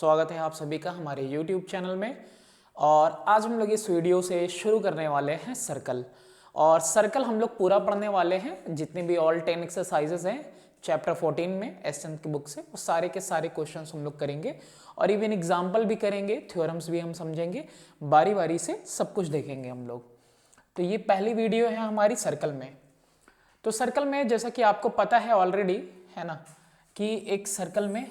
स्वागत है आप सभी का हमारे YouTube चैनल में। और आज हम लोग इस वीडियो से शुरू करने वाले हैं सर्कल। और सर्कल हम लोग पूरा पढ़ने वाले हैं, जितने भी ऑल 10 एक्सरसाइजेस हैं चैप्टर 14 में एसएन की बुक से, वो सारे के सारे क्वेश्चंस हम लोग करेंगे और इवन एग्जाम्पल भी करेंगे, थ्योरम्स भी हम समझेंगे, बारी बारी से सब कुछ देखेंगे हम लोग। तो ये पहली वीडियो है हमारी सर्कल में। तो सर्कल में जैसा कि आपको पता है ऑलरेडी, है ना, कि एक सर्कल में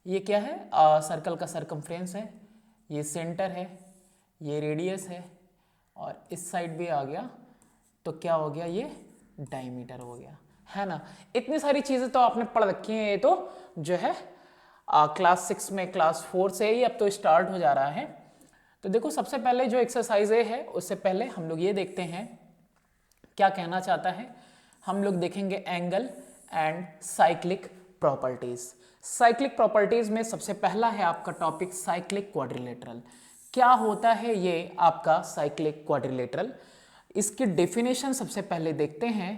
ये क्या है, सर्कल का सरकमफ्रेंस है, ये सेंटर है, ये रेडियस है, और इस साइड भी आ गया तो क्या हो गया, ये डायमीटर हो गया, है ना। इतनी सारी चीज़ें तो आपने पढ़ रखी हैं, ये तो जो है क्लास 6 में, क्लास 4 से ही अब तो स्टार्ट हो जा रहा है। तो देखो, सबसे पहले जो एक्सरसाइज है उससे पहले हम लोग ये देखते हैं क्या कहना चाहता है। हम लोग देखेंगे angle and cyclic properties. Cyclic properties में सबसे पहला है आपका टॉपिक साइक्लिक क्वाड्रिलेटरल। क्या होता है ये आपका साइक्लिक क्वाड्रिलेटरल, इसकी डेफिनेशन सबसे पहले देखते हैं।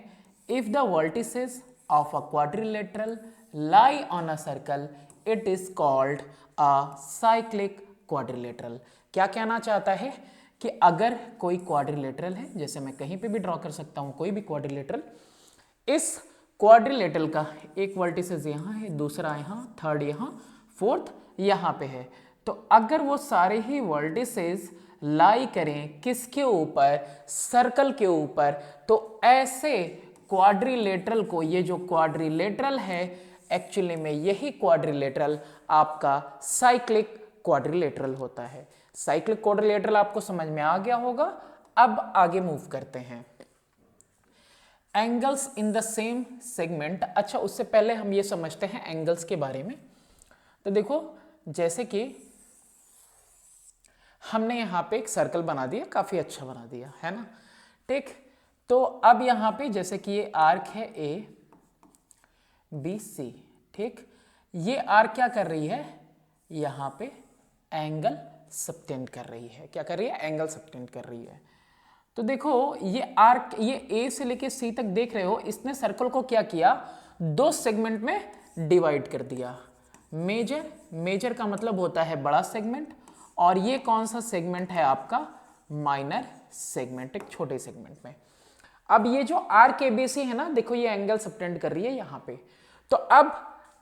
If the vertices of a quadrilateral lie on a circle it is called a cyclic quadrilateral. क्या कहना चाहता है कि अगर कोई क्वाड्रिलेटरल है, जैसे मैं कहीं पे भी ड्रॉ कर सकता हूं कोई भी क्वाड्रिलेटरल, इस क्वाड्रिलेटरल का एक वर्टिसेस यहाँ है, दूसरा यहाँ, थर्ड यहाँ, फोर्थ यहाँ पे है, तो अगर वो सारे ही वर्टिसेस लाई करें किसके ऊपर, सर्कल के ऊपर, तो ऐसे क्वाड्रिलेटरल को, ये जो क्वाड्रिलेटरल है एक्चुअली में यही क्वाड्रिलेटरल आपका साइक्लिक क्वाड्रिलेटरल होता है। साइक्लिक क्वाड्रिलेटरल आपको समझ में आ गया होगा। अब आगे मूव करते हैं। Angles in the same segment. अच्छा, उससे पहले हम ये समझते हैं एंगल्स के बारे में। तो देखो, जैसे कि हमने यहां पे एक सर्कल बना दिया, काफी अच्छा बना दिया, है ना, ठीक। तो अब यहां पे जैसे कि ये आर्क है ए बी सी, ठीक। ये आर्क क्या कर रही है, यहां पे एंगल सबटेंड कर रही है। क्या कर रही है, एंगल सबटेंड कर रही है। तो देखो, ये आर्क, ये ए से लेके सी तक देख रहे हो, इसने सर्कल को क्या किया, दो सेगमेंट में डिवाइड कर दिया। मेजर, मेजर का मतलब होता है बड़ा सेगमेंट, और ये कौन सा सेगमेंट है आपका, माइनर सेगमेंट, एक छोटे सेगमेंट में। अब ये जो आर्क एबीसी है ना, देखो ये एंगल सबटेंड कर रही है यहां पे। तो अब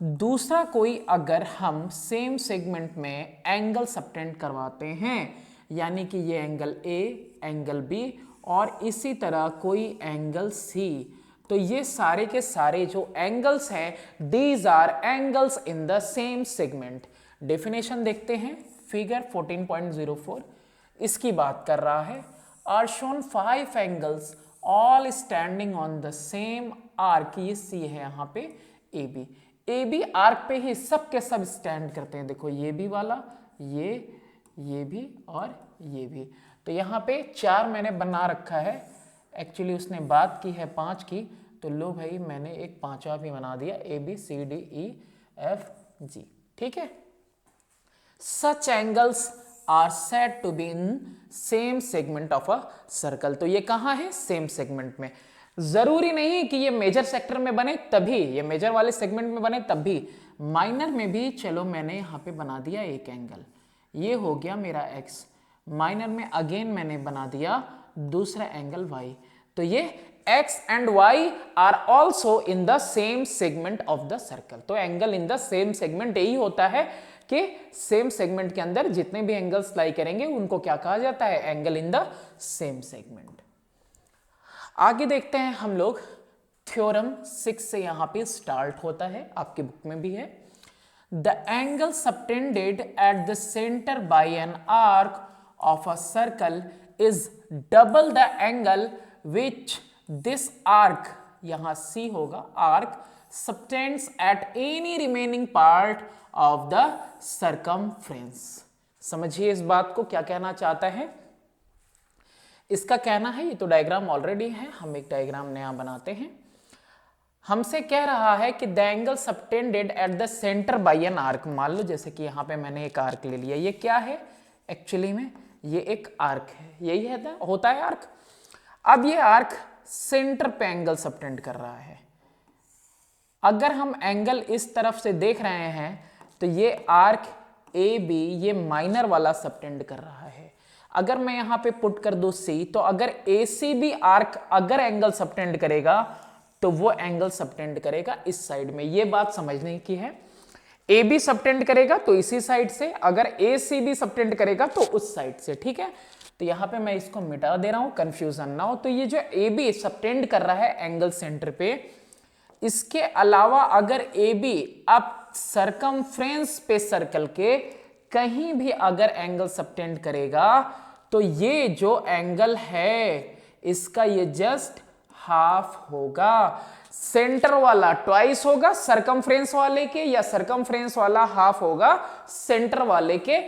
दूसरा कोई अगर हम सेम सेगमेंट में एंगल सबटेंड करवाते हैं, यानी कि ये एंगल ए, एंगल बी और इसी तरह कोई एंगल सी, तो ये सारे के सारे जो एंगल्स हैं these are angles in the same segment. Definition देखते हैं, फिगर 14.04 इसकी बात कर रहा है। Are shown 5 angles all standing on the same arc, ये सी है यहां पे A B. A B arc पे ही सब के सब स्टैंड करते हैं। देखो ये भी वाला, ये भी और ये भी। तो यहाँ पे 4 मैंने बना रखा है, एक्चुअली उसने बात की है 5 की, तो लो भाई मैंने एक 5वां भी बना दिया, A B C D E F G, ठीक है। Such angles are said to be in same segment of a circle. तो ये कहाँ है, सेम सेगमेंट में। जरूरी नहीं कि ये मेजर सेक्टर में बने तभी, ये मेजर वाले सेगमेंट में बने तभी, माइनर में भी। चलो मैंने यहाँ पे बना दिया एक एंगल, ये हो गया मेरा x। माइनर में अगेन मैंने बना दिया दूसरा एंगल y। तो ये x and y are also in the same segment of the circle. तो angle in the same segment यही होता है कि सेम सेगमेंट के अंदर जितने भी एंगल्स लाई करेंगे उनको क्या कहा जाता है, angle in the same segment. आगे देखते हैं हम लोग, थ्योरम 6 से यहां पे स्टार्ट होता है, आपकी बुक में भी है। The angle subtended at the center by an arc of a circle is double the angle which this arc, यहां C होगा, arc subtends at any remaining part of the circumference। समझिए इस बात को, क्या कहना चाहता है। इसका कहना है, ये तो डायग्राम ऑलरेडी है, हम एक डायग्राम नया बनाते हैं। हमसे कह रहा है कि the angle subtended at the centre by an arc. मान लो जैसे कि यहां पे मैंने एक आर्क ले लिया, ये क्या है, एक्चुअली में ये एक आर्क है, यही है, होता है आर्क। अब ये आर्क सेंटर पे एंगल सबटेंड कर रहा है। अगर हम एंगल इस तरफ से देख रहे हैं तो ये आर्क ए बी ये माइनर वाला सबटेंड कर रहा है। अगर मैं यहां पे पुट कर दूं सी, तो अगर ए सी बी आर्क अगर एंगल सबटेंड करेगा तो वो एंगल सबटेंड करेगा इस साइड में। ये बात समझने की है। ए बी सबटेंड करेगा तो इसी साइड से, अगर ए सी बी सबटेंड करेगा तो उस साइड से। ठीक है, तो यहां पे मैं इसको मिटा दे रहा हूं, कंफ्यूजन ना हो। तो ये जो ए बी सबटेंड कर रहा है एंगल सेंटर पे, इसके अलावा अगर ए बी अब सरकमफ्रेंस पे सर्कल के कहीं भी अगर एंगल सबटेंड करेगा तो ये जो एंगल है इसका ये जस्ट हाफ होगा। सेंटर वाला ट्वाइस होगा सरकमफ्रेंस वाले के, या सरकमफ्रेंस वाला हाफ होगा सेंटर वाले के।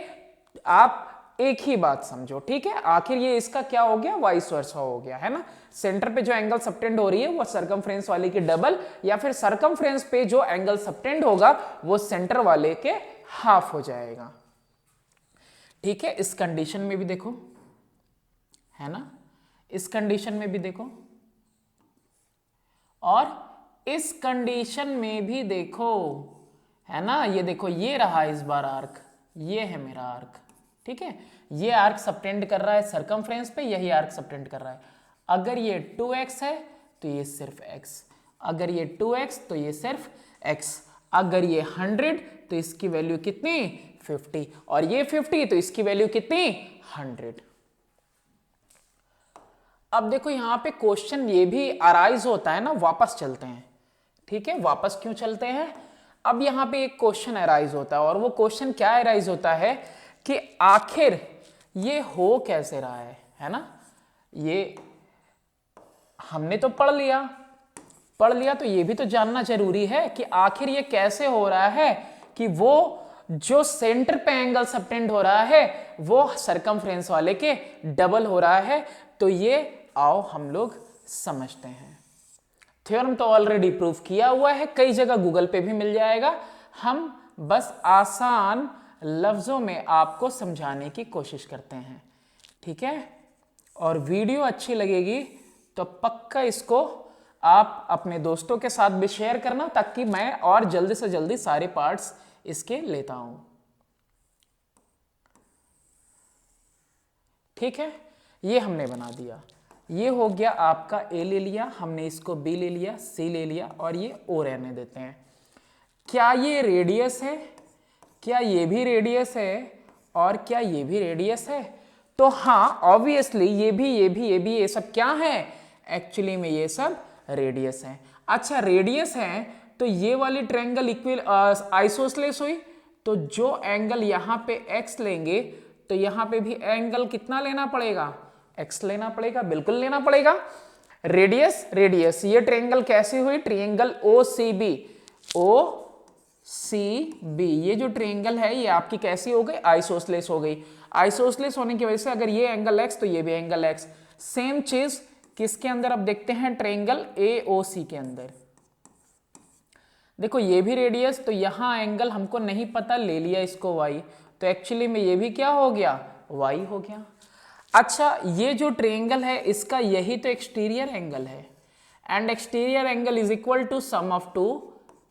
आप एक ही बात समझो, ठीक है। आखिर ये इसका क्या हो गया, वाइस वर्सा हो गया, है ना। सेंटर पे जो एंगल सबटेंड हो रही है वो सरकमफ्रेंस वाले की डबल, या फिर सरकमफ्रेंस पे जो एंगल सबटेंड होगा वो सेंटर वाले के हाफ हो जाएगा। ठीक है, इस कंडीशन में भी देखो, है ना, इस कंडीशन में भी देखो, और इस कंडीशन में भी देखो, है ना। ये देखो, ये रहा इस बार आर्क, ये है मेरा आर्क। ठीक है, ये आर्क सबटेंड कर रहा है सरकमफ्रेंस पे, यही आर्क सबटेंड कर रहा है। अगर ये 2x है तो ये सिर्फ x, अगर ये 2x तो ये सिर्फ x, अगर ये 100 तो इसकी वैल्यू कितनी 50, और ये 50 तो इसकी वैल्यू कितनी 100। अब देखो यहां पे क्वेश्चन ये भी अराइज होता है ना, वापस चलते हैं। ठीक है, वापस क्यों चलते हैं, अब यहां पे एक क्वेश्चन अराइज होता है, और वो क्वेश्चन क्या अराइज होता है कि आखिर ये हो कैसे रहा है ना। ये हमने तो पढ़ लिया, तो ये भी तो जानना जरूरी है कि आखिर ये कैसे हो रहा है कि वो जो सेंटर पे एंगल सबटेंड हो रहा है वो सरकमफ्रेंस वाले के डबल हो रहा है। तो ये आओ हम लोग समझते हैं। थ्योरम तो ऑलरेडी प्रूव किया हुआ है, कई जगह गूगल पे भी मिल जाएगा। हम बस आसान लफ्जों में आपको समझाने की कोशिश करते हैं। ठीक है, और वीडियो अच्छी लगेगी तो पक्का इसको आप अपने दोस्तों के साथ भी शेयर करना, ताकि मैं और जल्दी से जल्दी सारे पार्ट्स इसके लेता हूं। ठीक है, ये हमने बना दिया। ये हो गया आपका ए ले लिया हमने, इसको बी ले लिया, सी ले लिया, और ये ओ रहने देते हैं। क्या ये रेडियस है, क्या ये भी रेडियस है, और क्या ये भी रेडियस है? तो हाँ, ऑब्वियसली ये सब क्या है, एक्चुअली में ये सब रेडियस है। अच्छा, रेडियस है तो ये वाली ट्रायंगल इक्वल आइसोसेलेस हुई, तो जो एंगल यहां पे x लेंगे तो यहां पे भी एंगल कितना लेना पड़ेगा, x लेना पड़ेगा, बिल्कुल लेना पड़ेगा। रेडियस ये ट्रायंगल कैसी हुई, ट्रायंगल OCB, ये जो ट्रायंगल है ये आपकी कैसी हो गई, आइसोसेलेस हो गई। आइसोसेलेस होने की वजह से अगर ये एंगल x तो ये भी एंगल x। सेम चीज किसके अंदर, अब देखते हैं ट्रायंगल AOC के अंदर। देखो ये भी रेडियस, तो यहां एंगल हमको नहीं पता, ले लिया इसको y, तो एक्चुअली में ये भी क्या हो गया, y हो गया। अच्छा, ये जो ट्रायंगल है इसका यही तो एक्सटीरियर एंगल है, and exterior angle is equal to sum of two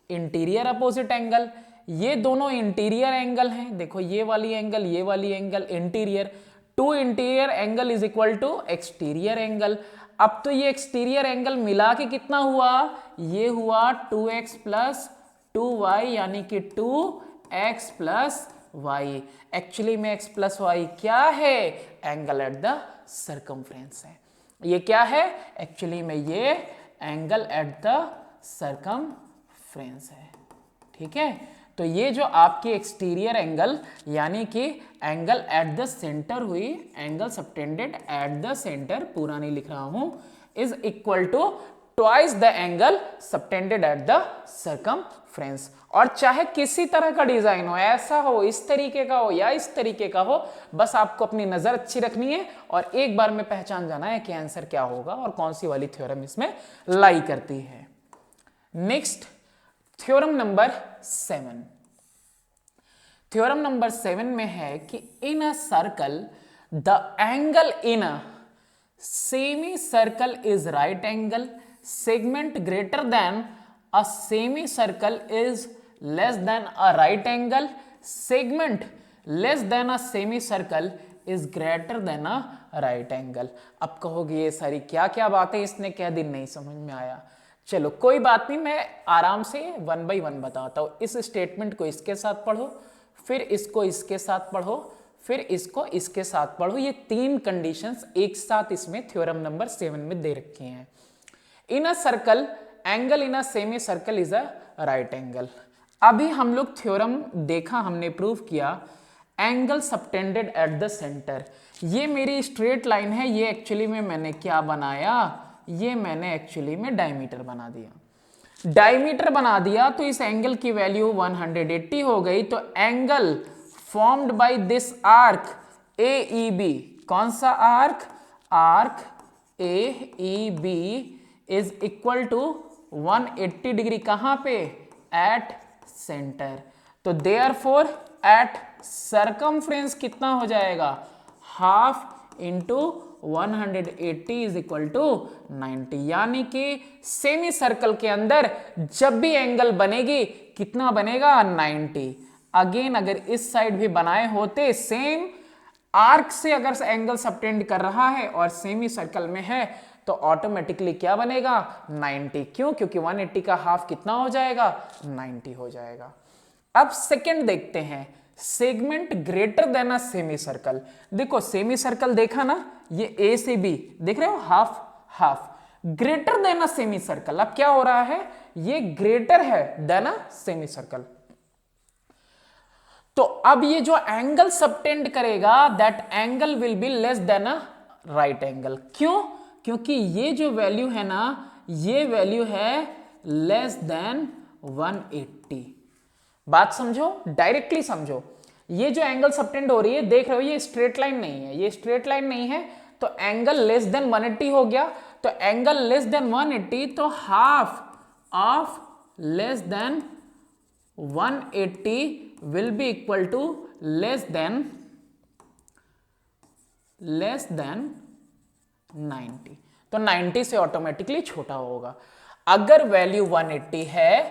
interior opposite angle. ये दोनों इंटीरियर एंगल हैं, देखो ये वाली angle interior, two interior angle is equal to exterior angle. अब तो ये एक्सटीरियर एंगल मिला के कितना हुआ, ये हुआ 2x प्लस 2y, यानी कि 2x प्लस y। एक्चुअली में x प्लस वाई क्या है, एंगल एट द सरकमफ्रेंस है। ये क्या है, एक्चुअली में ये एंगल एट द सरकमफ्रेंस है। ठीक है, तो ये जो आपकी एक्सटीरियर एंगल यानी कि एंगल एट द सेंटर हुई, angle subtended at the centre, पूरा नहीं लिख रहा हूं, is equal to twice the angle subtended at the circumference. और चाहे किसी तरह का डिजाइन हो, ऐसा हो, इस तरीके का हो या इस तरीके का हो, बस आपको अपनी नजर अच्छी रखनी है और एक बार में पहचान जाना है कि आंसर क्या होगा और कौन सी वाली थ्योरम इसमें लाई करती है। Next theorem number 7। Theorem number 7 में है कि in a circle the angle in a semi circle is right angle, segment greater than a semi circle is less than a right angle, segment less than a semi circle is greater than a right angle. अब कहोगे ये सारी क्या क्या बातें इसने कह दी, नहीं समझ में आया। चलो कोई बात नहीं, मैं आराम से 1 बाय 1 बताता हूं। इस स्टेटमेंट को इसके साथ पढ़ो, फिर इसको इसके साथ पढ़ो, फिर इसको इसके साथ पढ़ो। ये 3 कंडीशंस एक साथ इसमें थ्योरम नंबर 7 में दे रखी हैं। In a circle angle in a semi circle is a right angle. अभी हम लोग थ्योरम देखा, हमने प्रूव किया angle subtended at the centre. ये मेरी स्ट्रेट लाइन है, ये एक्चुअली में मैंने क्या बनाया, ये मैंने एक्चुअली में डायमीटर बना दिया। डायमीटर बना दिया तो इस एंगल की वैल्यू 180 हो गई। तो angle formed by this arc AEB, कौन सा arc, arc AEB is equal to 180 degree, कहां पे, एट सेंटर। तो देयरफॉर एट सरकमफ्रेंस कितना हो जाएगा, half into 180 is equal to 90। यानी कि सेमी सर्कल के अंदर जब भी एंगल बनेगी कितना बनेगा, 90। अगेन अगर इस साइड भी बनाए होते सेम आर्क से, अगर एंगल सबटेंड कर रहा है और सेमी सर्कल में है तो ऑटोमेटिकली क्या बनेगा, 90। क्यों, क्योंकि 180 का हाफ कितना हो जाएगा, 90 हो जाएगा। अब सेकंड देखते हैं, segment greater than a semi circle. देखो सेमी सर्कल देखा ना, ये A से B देख रहे हो, half half, greater than a semi circle. अब क्या हो रहा है, ये ग्रेटर है देन अ सेमी सर्कल। तो अब ये जो एंगल सबटेंड करेगा that angle will be less than a right angle. क्यों, क्योंकि ये जो वैल्यू है ना, ये वैल्यू है लेस देन 180। बात समझो, डायरेक्टली समझो। ये जो एंगल सबटेंड हो रही है, देख रहे हो ये स्ट्रेट लाइन नहीं है, ये स्ट्रेट लाइन नहीं है, तो एंगल लेस देन 180 हो गया। तो एंगल लेस देन 180, तो half of less than 180 will be equal to less than 90। तो 90 से ऑटोमेटिकली छोटा होगा। अगर वैल्यू 180 है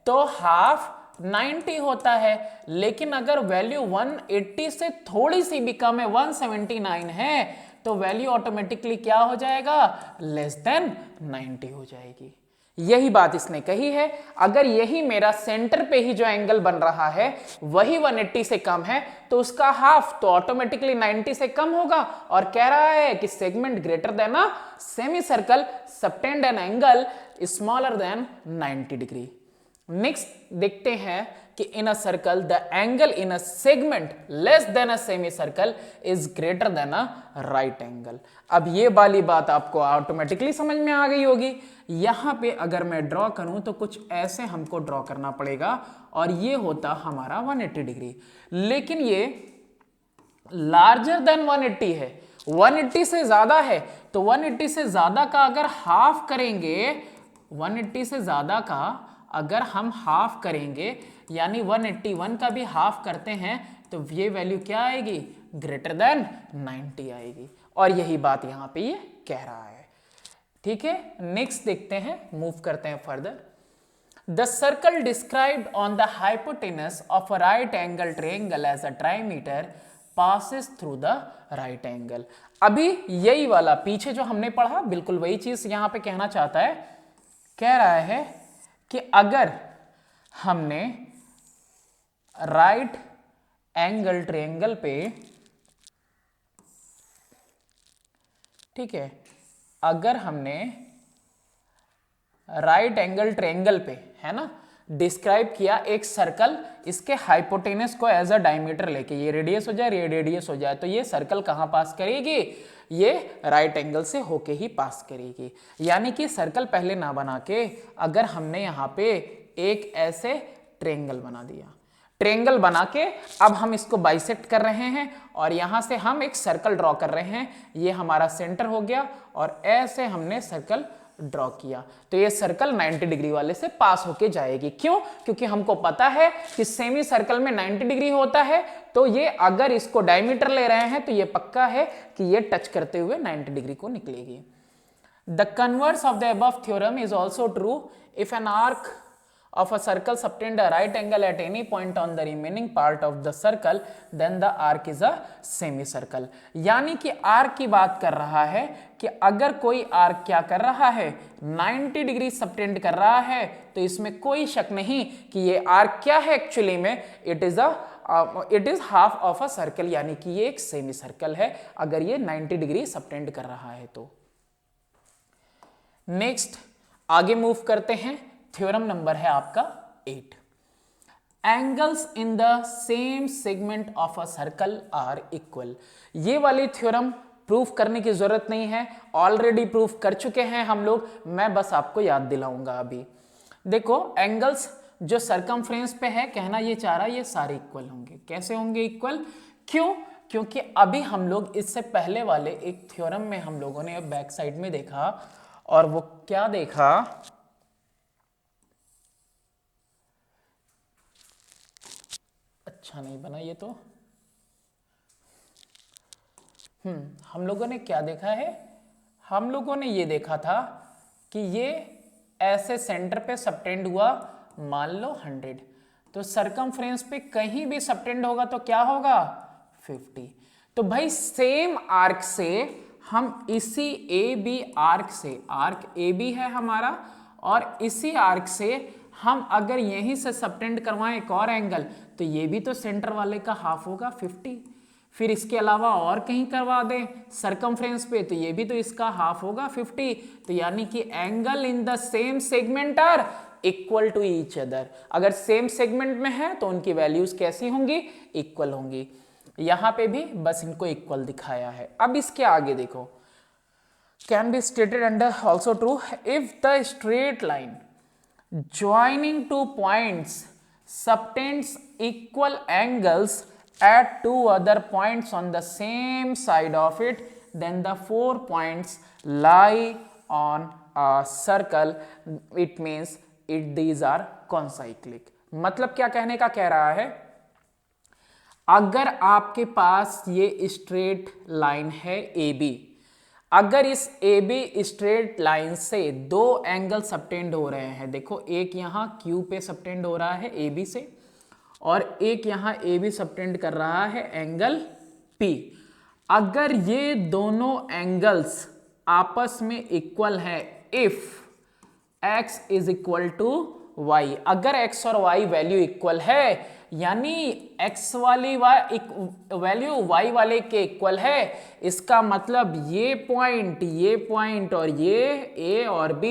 तो हाफ 90 होता है, लेकिन अगर वैल्यू 180 से थोड़ी सी भी कम है, 179 है, तो वैल्यू ऑटोमेटिकली क्या हो जाएगा, लेस देन 90 हो जाएगी। यही बात इसने कही है। अगर यही मेरा सेंटर पे ही जो एंगल बन रहा है वही 180 से कम है तो उसका हाफ तो ऑटोमेटिकली 90 से कम होगा। और कह रहा है कि segment greater than a semi circle subtend an angle smaller than 90 degree. Next देखते हैं कि in a circle the angle in a segment less than a semi circle is greater than a right angle. अब ये वाली बात आपको automatically समझ में आ गई होगी। यहां पे अगर मैं ड्रॉ करूं तो कुछ ऐसे हमको ड्रॉ करना पड़ेगा और ये होता हमारा 180 डिग्री। लेकिन ये लार्जर देन 180 है, 180 से ज्यादा है, तो 180 से ज्यादा का अगर हाफ करेंगे, 180 से ज्यादा का अगर हम हाफ करेंगे, यानी 181 का भी हाफ करते हैं, तो ये वैल्यू क्या आएगी, ग्रेटर देन 90 आएगी। और यही बात यहां पे ये कह रहा है। ठीक है, नेक्स्ट देखते हैं, मूव करते हैं further. The circle described on the hypotenuse of a right angle triangle as a diameter passes through the right angle. अभी यही वाला पीछे जो हमने पढ़ा बिल्कुल वही चीज यहां पे कहना चाहता है। कह रहा है कि अगर हमने राइट एंगल ट्रायंगल पे, ठीक है, अगर हमने राइट एंगल ट्रायंगल पे, है ना, डिस्क्राइब किया एक सर्कल, इसके हाइपोटेनस को एज अ डायमीटर लेके, ये रेडियस हो जाए, ये रेडियस हो जाए, तो ये सर्कल कहां पास करेगी, ये राइट एंगल से होके ही पास करेगी। यानी कि सर्कल पहले ना बना के अगर हमने यहां पे एक ऐसे ट्रायंगल बना दिया, ट्रायंगल बना के अब हम इसको बाइसेक्ट कर रहे हैं और यहां से हम एक सर्कल ड्रॉ कर रहे हैं, ये हमारा सेंटर हो गया और ऐसे हमने सर्कल ड्रॉ किया, तो ये सर्कल 90 डिग्री वाले से पास होके जाएगी। क्यों, क्योंकि हमको पता है कि सेमी सर्कल में 90 डिग्री होता है, तो ये अगर इसको डायमीटर ले रहे हैं तो ये पक्का है कि ये टच करते हुए 90 डिग्री को निकलेगी। The converse of the above theorem is also true if an arc of a circle subtend a right angle at any point on the remaining part of the circle, then the arc is a semicircle। यानी कि arc की बात कर रहा है कि अगर कोई आर्क क्या कर रहा है, 90 डिग्री सबटेंड कर रहा है, तो इसमें कोई शक नहीं कि ये आर्क क्या है एक्चुअली में, it is half of a circle, यानी कि ये एक सेमी सर्कल है अगर ये 90 डिग्री सबटेंड कर रहा है तो। नेक्स्ट आगे मूव करते हैं, थ्योरम नंबर है आपका 8। Angles in the same segment of a circle are equal. ये वाली थ्योरम प्रूफ करने की जरूरत नहीं है, ऑलरेडी प्रूफ कर चुके हैं हम लोग, मैं बस आपको याद दिलाऊंगा अभी। देखो एंगल्स जो सरकमफ्रेंस पे है, कहना ये चाह रहा है ये सारे इक्वल होंगे। कैसे होंगे इक्वल? क्यों? क्योंकि अभी हम लोग इससे पहले वाले एक थ्योरम में हम लोगों ने बैक साइड में देखा, और वो क्या देखा, अच्छा नहीं बना ये तो। हम लोगों ने क्या देखा है, हम लोगों ने ये देखा था कि ये ऐसे सेंटर पे सबटेंड हुआ, मान लो 100, तो सरकमफ्रेंस पे कहीं भी सबटेंड होगा तो क्या होगा 50। तो भाई सेम आर्क से हम इसी ए बी आर्क से, आर्क ए बी है हमारा, और इसी आर्क से हम अगर यहीं से सबटेंड करवाएं एक और एंगल, तो ये भी तो सेंटर वाले का हाफ होगा 50। फिर इसके अलावा और कहीं करवा दें सरकमफ्रेंस पे, तो ये भी तो इसका हाफ होगा 50। तो यानी कि angle in the same segment are equal to each other. अगर सेम सेगमेंट में है तो उनकी वैल्यूज कैसी होंगी, इक्वल होंगी। यहां पे भी बस इनको इक्वल दिखाया है। अब इसके आगे देखो, can be stated under also true if the straight line joining two points subtends equal angles at two other points on the same side of it, then the 4 points lie on a circle, it means these are concyclic। मतलब क्या कहने का कह रहा है, अगर आपके पास ये स्ट्रेट लाइन है AB, अगर इस AB स्ट्रेट लाइन से दो एंगल सबटेंड हो रहे हैं, देखो एक यहां Q पे सबटेंड हो रहा है AB से, और एक यहां AB सबटेंड कर रहा है एंगल P। अगर ये दोनों एंगल्स आपस में इक्वल है, if x is equal to y, अगर x और y वैल्यू इक्वल है, यानी x वाली वैल्यू y वाले के इक्वल है, इसका मतलब ये पॉइंट और ये a और b,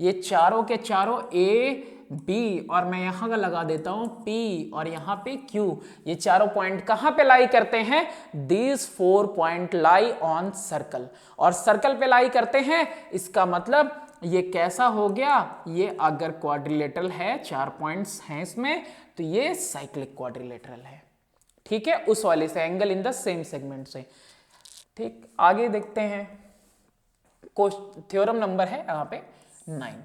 ये चारों के चारों a b, और मैं यहां का लगा देता हूं p, और यहां पे q, ये चारों पॉइंट कहां पे लाई करते हैं, these 4 point lie on circle, और सर्कल पे लाई करते हैं। इसका मतलब ये कैसा हो गया, ये अगर क्वाड्रिलेटरल है, 4 पॉइंट्स हैं इसमें, तो ये साइक्लिक क्वाड्रिलेटरल है। ठीक है, उस वाले से angle in the same segment से। ठीक, आगे देखते हैं, थ्योरम नंबर है यहां पे 9।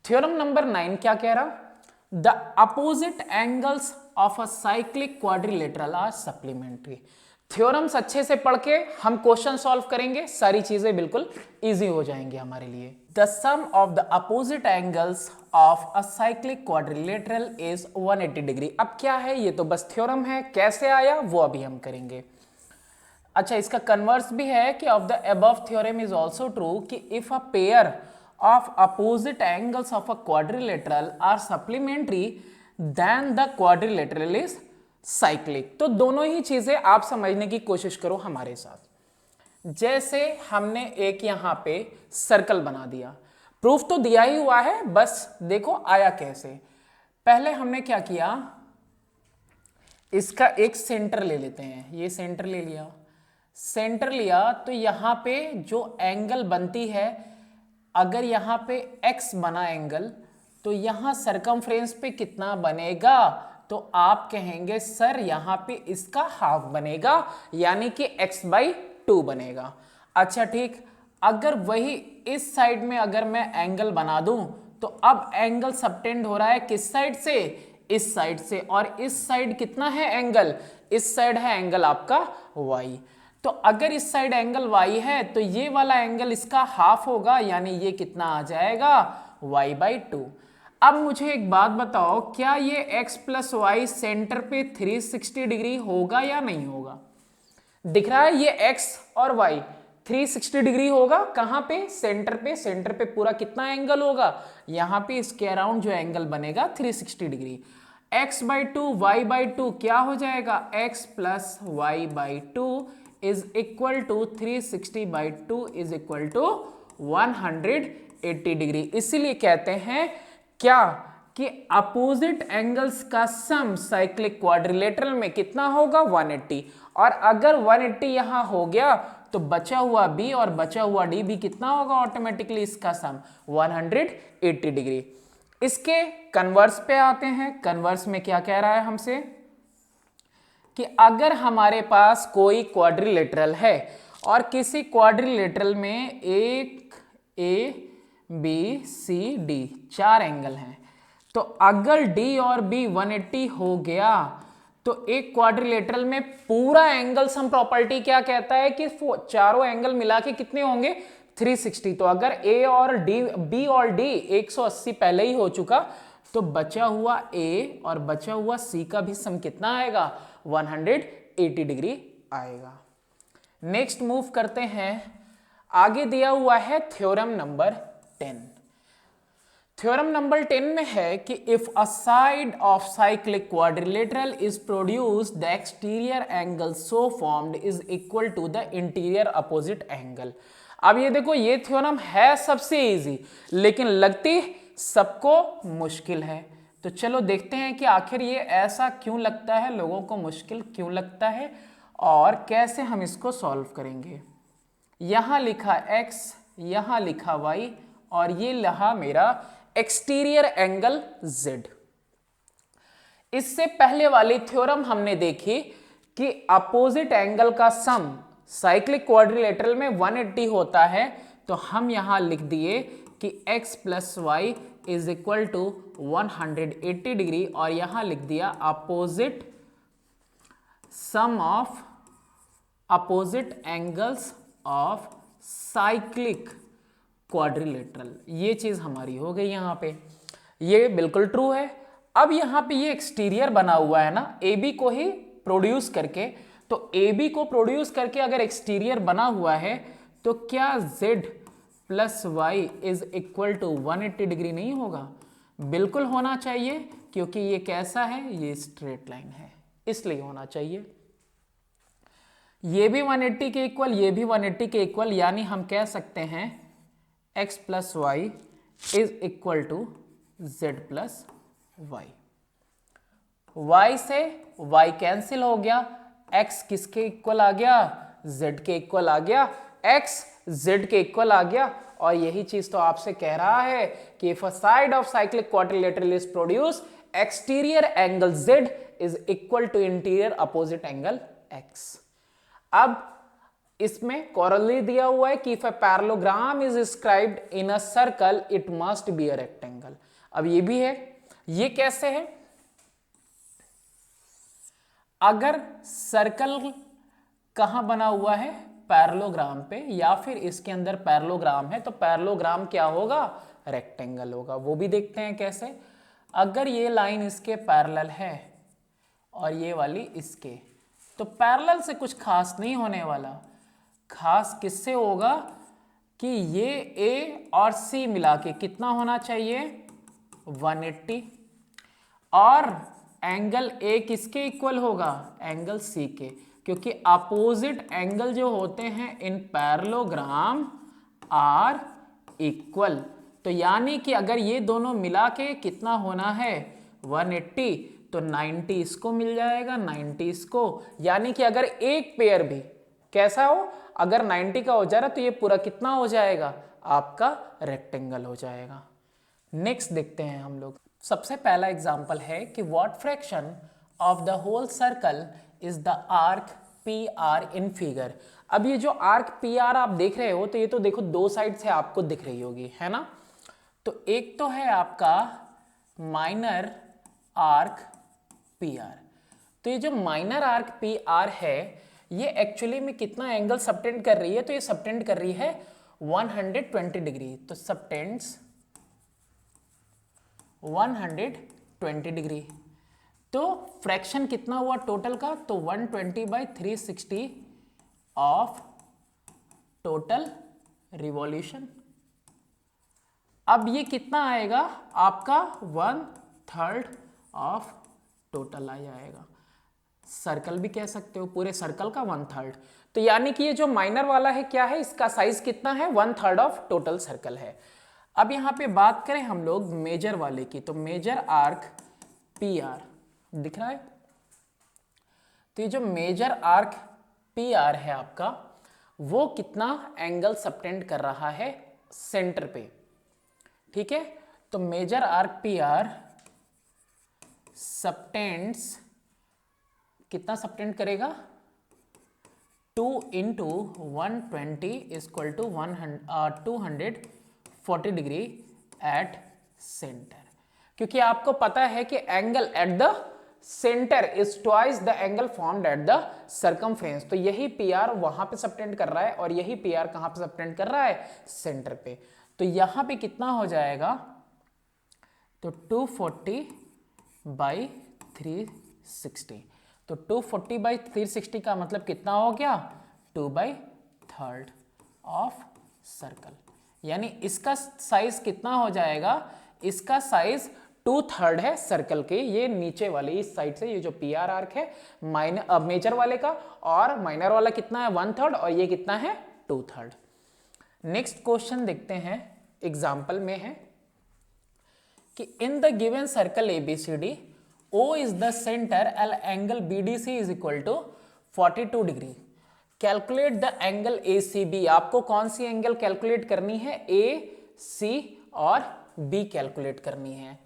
थ्योरम नंबर 9 क्या कह रहा, the opposite angles of a cyclic quadrilateral are supplementary. Theorems अच्छे से पढ़ के हम क्वेश्चन सॉल्व करेंगे, सारी चीजें बिल्कुल इजी हो जाएंगे हमारे लिए। The sum of the opposite angles of a cyclic quadrilateral is 180 degree. अब क्या है, ये तो बस थ्योरम है, कैसे आया वो अभी हम करेंगे। अच्छा, इसका कन्वर्स भी है कि of the above theorem is also true कि if a pair of opposite angles of a quadrilateral are supplementary then the quadrilateral is cyclic. तो दोनों ही चीजें आप समझने की कोशिश करो हमारे साथ। जैसे हमने एक यहां पे सर्कल बना दिया, प्रूफ तो दिया ही हुआ है, बस देखो आया कैसे। पहले हमने क्या किया, इसका एक सेंटर ले लेते हैं, ये सेंटर ले लिया, सेंटर लिया तो यहां पे जो एंगल बनती है, अगर यहां पे x बना एंगल, तो यहां सरकमफ्रेंस पे कितना बनेगा, तो आप कहेंगे सर यहां पे इसका हाफ बनेगा, यानी कि x/2 बनेगा। अच्छा ठीक, अगर वही इस साइड में अगर मैं एंगल बना दूं, तो अब एंगल सबटेंड हो रहा है किस साइड से, इस साइड से, और इस साइड कितना है एंगल, इस साइड है एंगल आपका y। तो अगर इस साइड एंगल y है, तो ये वाला एंगल इसका हाफ होगा, यानी ये कितना आ जाएगा y/2। अब मुझे एक बात बताओ, क्या ये x प्लस वाई सेंटर पे 360 डिग्री होगा या नहीं होगा? दिख रहा है ये x और y 360 डिग्री होगा। कहां पे? सेंटर पे। सेंटर पे पूरा कितना एंगल होगा? यहां पे इसके अराउंड जो एंगल बनेगा 360 डिग्री। x/2 y/2 क्या हो जाएगा? x plus y by two is equal to 360/2 is equal to 180 degree. इसीलिए कहते हैं क्या कि अपोजिट एंगल्स का सम साइक्लिक क्वाड्रिलेटरल में कितना होगा? 180। और अगर 180 यहां हो गया तो बचा हुआ b और बचा हुआ d भी कितना होगा? ऑटोमेटिकली इसका सम 180 डिग्री। इसके कन्वर्स पे आते हैं। कन्वर्स में क्या कह रहा है हमसे कि अगर हमारे पास कोई क्वाड्रिलेटरल है और किसी क्वाड्रिलेटरल में एक A B C D 4 angle हैं, तो अगर डी और बी 180 हो गया तो एक क्वाड्रिलेटरल में पूरा एंगल सम प्रॉपर्टी क्या कहता है कि चारों एंगल मिला के कितने होंगे? 360। तो अगर ए और डी, बी और डी 180 पहले ही हो चुका, तो बचा हुआ ए और बचा हुआ सी का भी सम कितना आएगा? 180 डिग्री आएगा। नेक्स्ट मूव करते हैं। आगे दिया हुआ है थ्योरम नंबर 10। थ्योरम नंबर 10 में है कि if a side of cyclic quadrilateral is produced the exterior angle so formed is equal to the interior opposite angle. अब ये देखो, ये थ्योरम है सबसे इजी, लेकिन लगती सबको मुश्किल है। तो चलो देखते हैं कि आखिर ये ऐसा क्यों लगता है, लोगों को मुश्किल क्यों लगता है और कैसे हम इसको सॉल्व करेंगे। यहां लिखा x, यहां लिखा y और ये रहा मेरा एक्सटीरियर एंगल z। इससे पहले वाली थ्योरम हमने देखी कि अपोजिट एंगल का सम साइक्लिक क्वाड्रिलेटरल में 180 होता है, तो हम यहां लिख दिए कि x plus y is equal to 180 degree और यहां लिख दिया opposite sum of opposite angles of cyclic quadrilateral. ये चीज हमारी हो गई यहां पे, ये बिल्कुल ट्रू है। अब यहां पे ये एक्सटीरियर बना हुआ है ना, ए बी को ही प्रोड्यूस करके, तो ए बी को प्रोड्यूस करके अगर एक्सटीरियर बना हुआ है तो क्या z plus y is equal to 180 degree नहीं होगा? बिल्कुल होना चाहिए, क्योंकि ये कैसा है? ये स्ट्रेट लाइन है, इसलिए होना चाहिए। ये भी 180 के इक्वल, ये भी 180 के इक्वल, यानी हम कह सकते हैं x plus y is equal to z plus y. y से y कैंसिल हो गया, x किसके इक्वल आ गया? z के इक्वल आ गया, x z के इक्वल आ गया। और यही चीज तो आपसे कह रहा है कि if a side of cyclic quadrilateral is produce, exterior angle z is equal to interior opposite angle x। अब इसमें कॉरली दिया हुआ है कि if a parallelogram is described in a circle it must be a rectangle. अब ये भी है, ये कैसे है? अगर सर्कल कहां बना हुआ है? पैरेललोग्राम पे, या फिर इसके अंदर पैरेललोग्राम है तो पैरेललोग्राम क्या होगा? रेक्टेंगल होगा। वो भी देखते हैं कैसे। अगर ये लाइन इसके पैरेलल है और ये वाली इसके, तो पैरेलल से कुछ खास नहीं होने वाला। खास किससे होगा कि ये A और C मिला के कितना होना चाहिए? 180। और एंगल A किसके इक्वल होगा? एंगल C के, क्योंकि अपोजिट एंगल जो होते हैं इन पैरेललोग्राम आर इक्वल। तो यानी कि अगर ये दोनों मिला के कितना होना है? 180, तो 90 इसको मिल जाएगा, 90 इसको। यानी कि अगर एक पेयर भी कैसा हो, अगर 90 का हो जा रहा तो ये पूरा कितना हो जाएगा? आपका रेक्टेंगल हो जाएगा। नेक्स्ट देखते हैं हम लोग। सबसे पहला एग्जांपल है कि what fraction of the whole circle is the arc P R in figure. अब ये जो आर्क पी आर आप देख रहे हो, तो ये तो देखो दो साइड से आपको दिख रही होगी, है ना। तो एक तो है आपका माइनर आर्क पी आर। तो ये जो माइनर आर्क पी आर है, ये एक्चुअली में कितना एंगल सबटेंड कर रही है? तो ये सबटेंड कर रही है 120 डिग्री। तो सबटेंड्स 120 डिग्री। तो फ्रैक्शन कितना हुआ टोटल का, तो 120/360 ऑफ टोटल रिवॉल्यूशन। अब ये कितना आएगा आपका 1/3 ऑफ टोटल आ जाएगा। सर्कल भी कह सकते हो, पूरे सर्कल का 1/3। तो यानी कि ये जो माइनर वाला है क्या है, इसका साइज कितना है, 1/3 ऑफ टोटल सर्कल है। अब यहां पे बात करें हम लोग मेजर वाले की, तो मेजर आर्क पी आर दिख रहा है। तो ये जो मेजर आर्क पी आर है आपका, वो कितना एंगल सबटेंड कर रहा है सेंटर पे, ठीक है। तो major arc P R subtends, कितना सबटेंड करेगा, 2 × 120 equal to 240 degree at centre. क्योंकि आपको पता है कि angle at the centre is twice the angle formed at the circumference. तो यही पी आर वहां पे सबटेंड कर रहा है और यही पी आर कहां पे सबटेंड कर रहा है, सेंटर पे। तो यहां पे कितना हो जाएगा, तो 240/360। तो 240/360 का मतलब कितना हो गया, 2/3 ऑफ सर्कल। यानी इसका साइज कितना हो जाएगा, इसका साइज 2/3 है सर्कल के, ये नीचे वाले इस साइड से, ये जो पी आर आर्क है मेजर वाले का, और माइनर वाला कितना है 1/3, और ये कितना है 2/3। नेक्स्ट क्वेश्चन देखते हैं, एग्जाम्पल में है कि in the given circle ABCD O is the center and angle BDC is equal to 42 degree. Calculate the angle ACB। आपको कौन सी एंगल कैलकुलेट करनी है, A, C और B कैलकुलेट करनी है।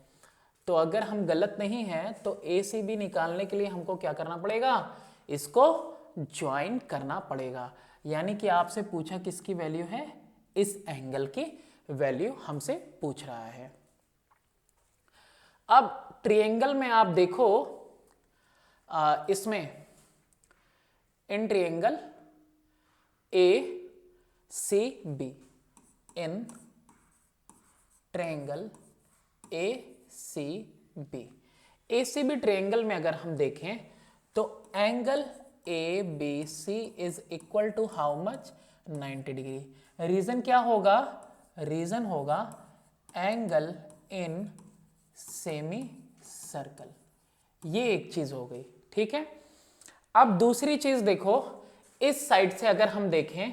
तो अगर हम गलत नहीं हैं तो ACB निकालने के लिए हमको क्या करना पड़ेगा, इसको ज्वाइन करना पड़ेगा। यानी कि आपसे पूछा किसकी वैल्यू है, इस एंगल की वैल्यू हमसे पूछ रहा है। अब ट्रायंगल में आप देखो, इसमें in triangle ACB, in triangle ACB triangle में अगर हम देखें तो angle ABC is equal to how much, 90 degree. Reason क्या होगा, रीजन होगा एंगल इन सेमी सर्कल। ये एक चीज हो गई, ठीक है। अब दूसरी चीज देखो, इस साइड से अगर हम देखें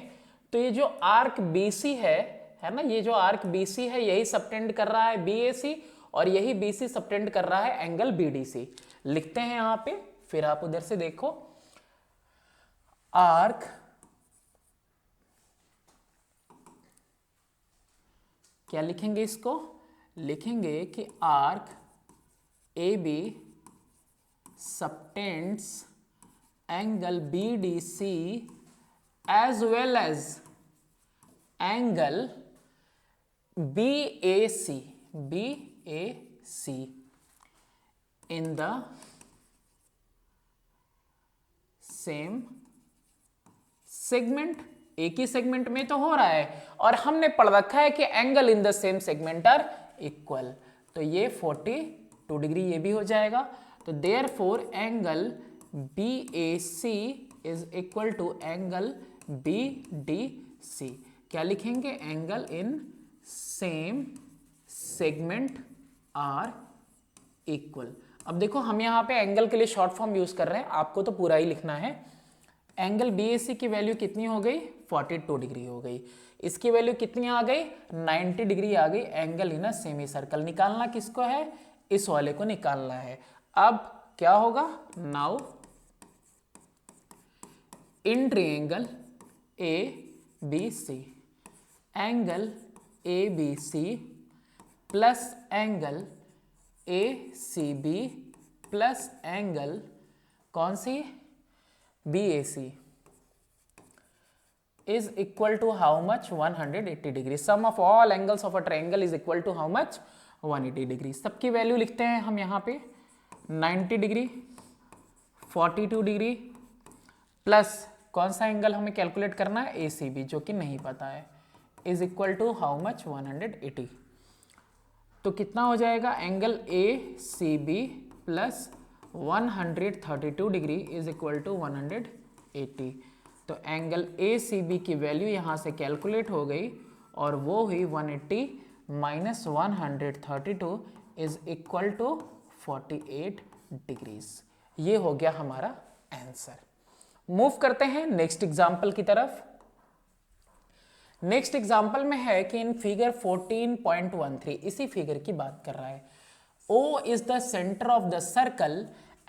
तो ये जो आर्क BC है ना, ये जो आर्क BC है यही सबटेंड कर रहा है BAC, और यही BC सबटेंड कर रहा है एंगल BDC। लिखते हैं यहां पे, फिर आप उधर से देखो, आर्क क्या लिखेंगे, इसको लिखेंगे कि arc AB subtends angle BDC as well as angle BAC in the same segment. एक ही सेगमेंट में तो हो रहा है, और हमने पढ़ रखा है कि angle in the same segment are equal. तो ये 42 डिग्री ये भी हो जाएगा। तो therefore angle BAC is equal to angle BDC। क्या लिखेंगे, angle in same segment are equal. अब देखो हम यहाँ पे एंगल के लिए शॉर्ट फॉर्म यूज कर रहे हैं, आपको तो पूरा ही लिखना है। एंगल BAC की वैल्यू कितनी हो गई, 42 डिग्री हो गई। इसकी वैल्यू कितनी आ गई, 90 डिग्री आ गई। Angle in a semi circle निकालना किसको है, इस वाले को निकालना है। अब क्या होगा, now in triangle ABC, angle ABC plus angle ACB plus angle कौन सी, BAC is equal to how much, 180 degree. Sum of all angles of a triangle is equal to how much, 180 degree. सबकी value लिखते हैं हम यहाँ पे, 90 degree, 42 degree plus कौन सा एंगल हमें कैलकुलेट करना है, ACB, जो कि नहीं पता है, is equal to how much, 180। तो कितना हो जाएगा, angle A C B plus 132 degree is equal to 180। तो एंगल ए सी बी की वैल्यू यहाँ से कैलकुलेट हो गई और वो हुई 180 minus 132 is equal to 48 degrees. ये हो गया हमारा आंसर। मूव करते हैं नेक्स्ट एग्जाम्पल की तरफ। नेक्स्ट एग्जाम्पल में है कि इन फिगर 14.13 इसी फिगर की बात कर रहा है। O is the center of the circle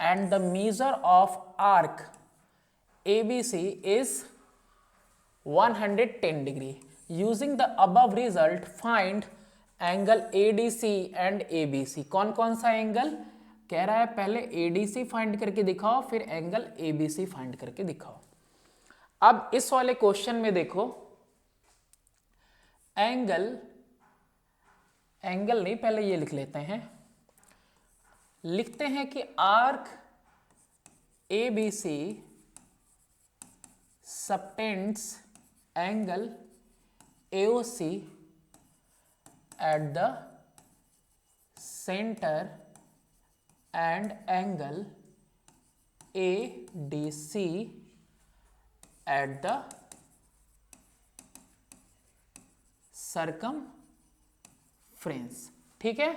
and the measure of arc ABC is 110 degree. Using the above result, find angle ADC and ABC. कौन कौन सा एंगल कह रहा है, पहले ADC फाइंड करके दिखाओ, फिर एंगल ABC फाइंड करके दिखाओ। अब इस वाले क्वेश्चन में देखो, एंगल नहीं, पहले ये लिख लेते हैं, लिखते हैं कि arc ABC subtends angle AOC at the center and angle ADC at the circumference। ठीक है,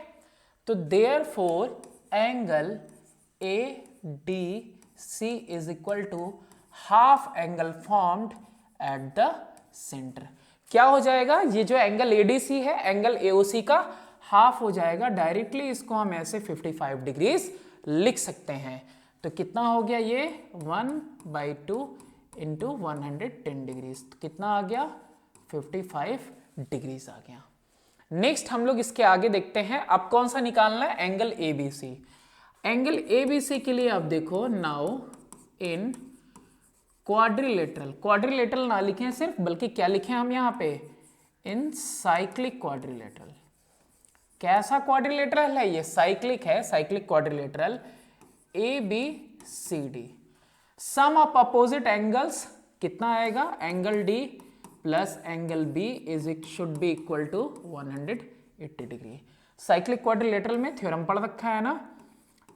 तो therefore angle ADC is equal to half angle formed at the center। क्या हो जाएगा, ये जो एंगल ADC है एंगल AOC का हाफ हो जाएगा। डायरेक्टली इसको हम ऐसे 55 डिग्रीज लिख सकते हैं। तो कितना हो गया, ये 1/2 इंटू 110 डिग्रीज, तो कितना आ गया, 55 डिग्रीज आ गया। नेक्स्ट हम लोग इसके आगे देखते हैं। अब कौन सा निकालना है, एंगल ABC। एंगल ABC के लिए अब देखो, नाउ इन क्वाड्रिलेटरल ना लिखें सिर्फ, बल्कि क्या लिखें हम यहाँ पे, इन साइक्लिक क्वाड्रिलेटरल। कैसा क्वाड्रिलेटरल है ये, साइक्लिक है, cyclic quadrilateral ABCD। Sum of opposite angles कितना आएगा, angle D plus angle B should be equal to 180 degree. Cyclic quadrilateral में थ्योरम पढ़ रखा है ना,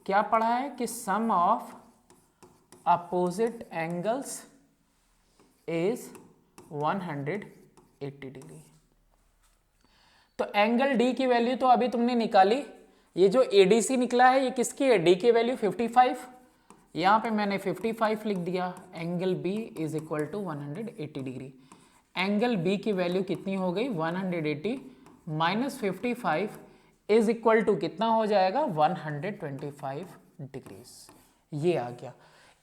क्या पढ़ा है कि sum of opposite angles is 180 degree. तो एंगल D की वैल्यू तो अभी तुमने निकाली, ये जो ADC निकला है ये किसकी है, D की वैल्यू 55, यहाँ पे मैंने 55 लिख दिया। Angle B is equal to 180 degree. Angle B की वैल्यू कितनी हो गई, 180 माइनस 55 इज इक्वल टू कितना हो जाएगा, 125 डिग्रीज। ये आ गया।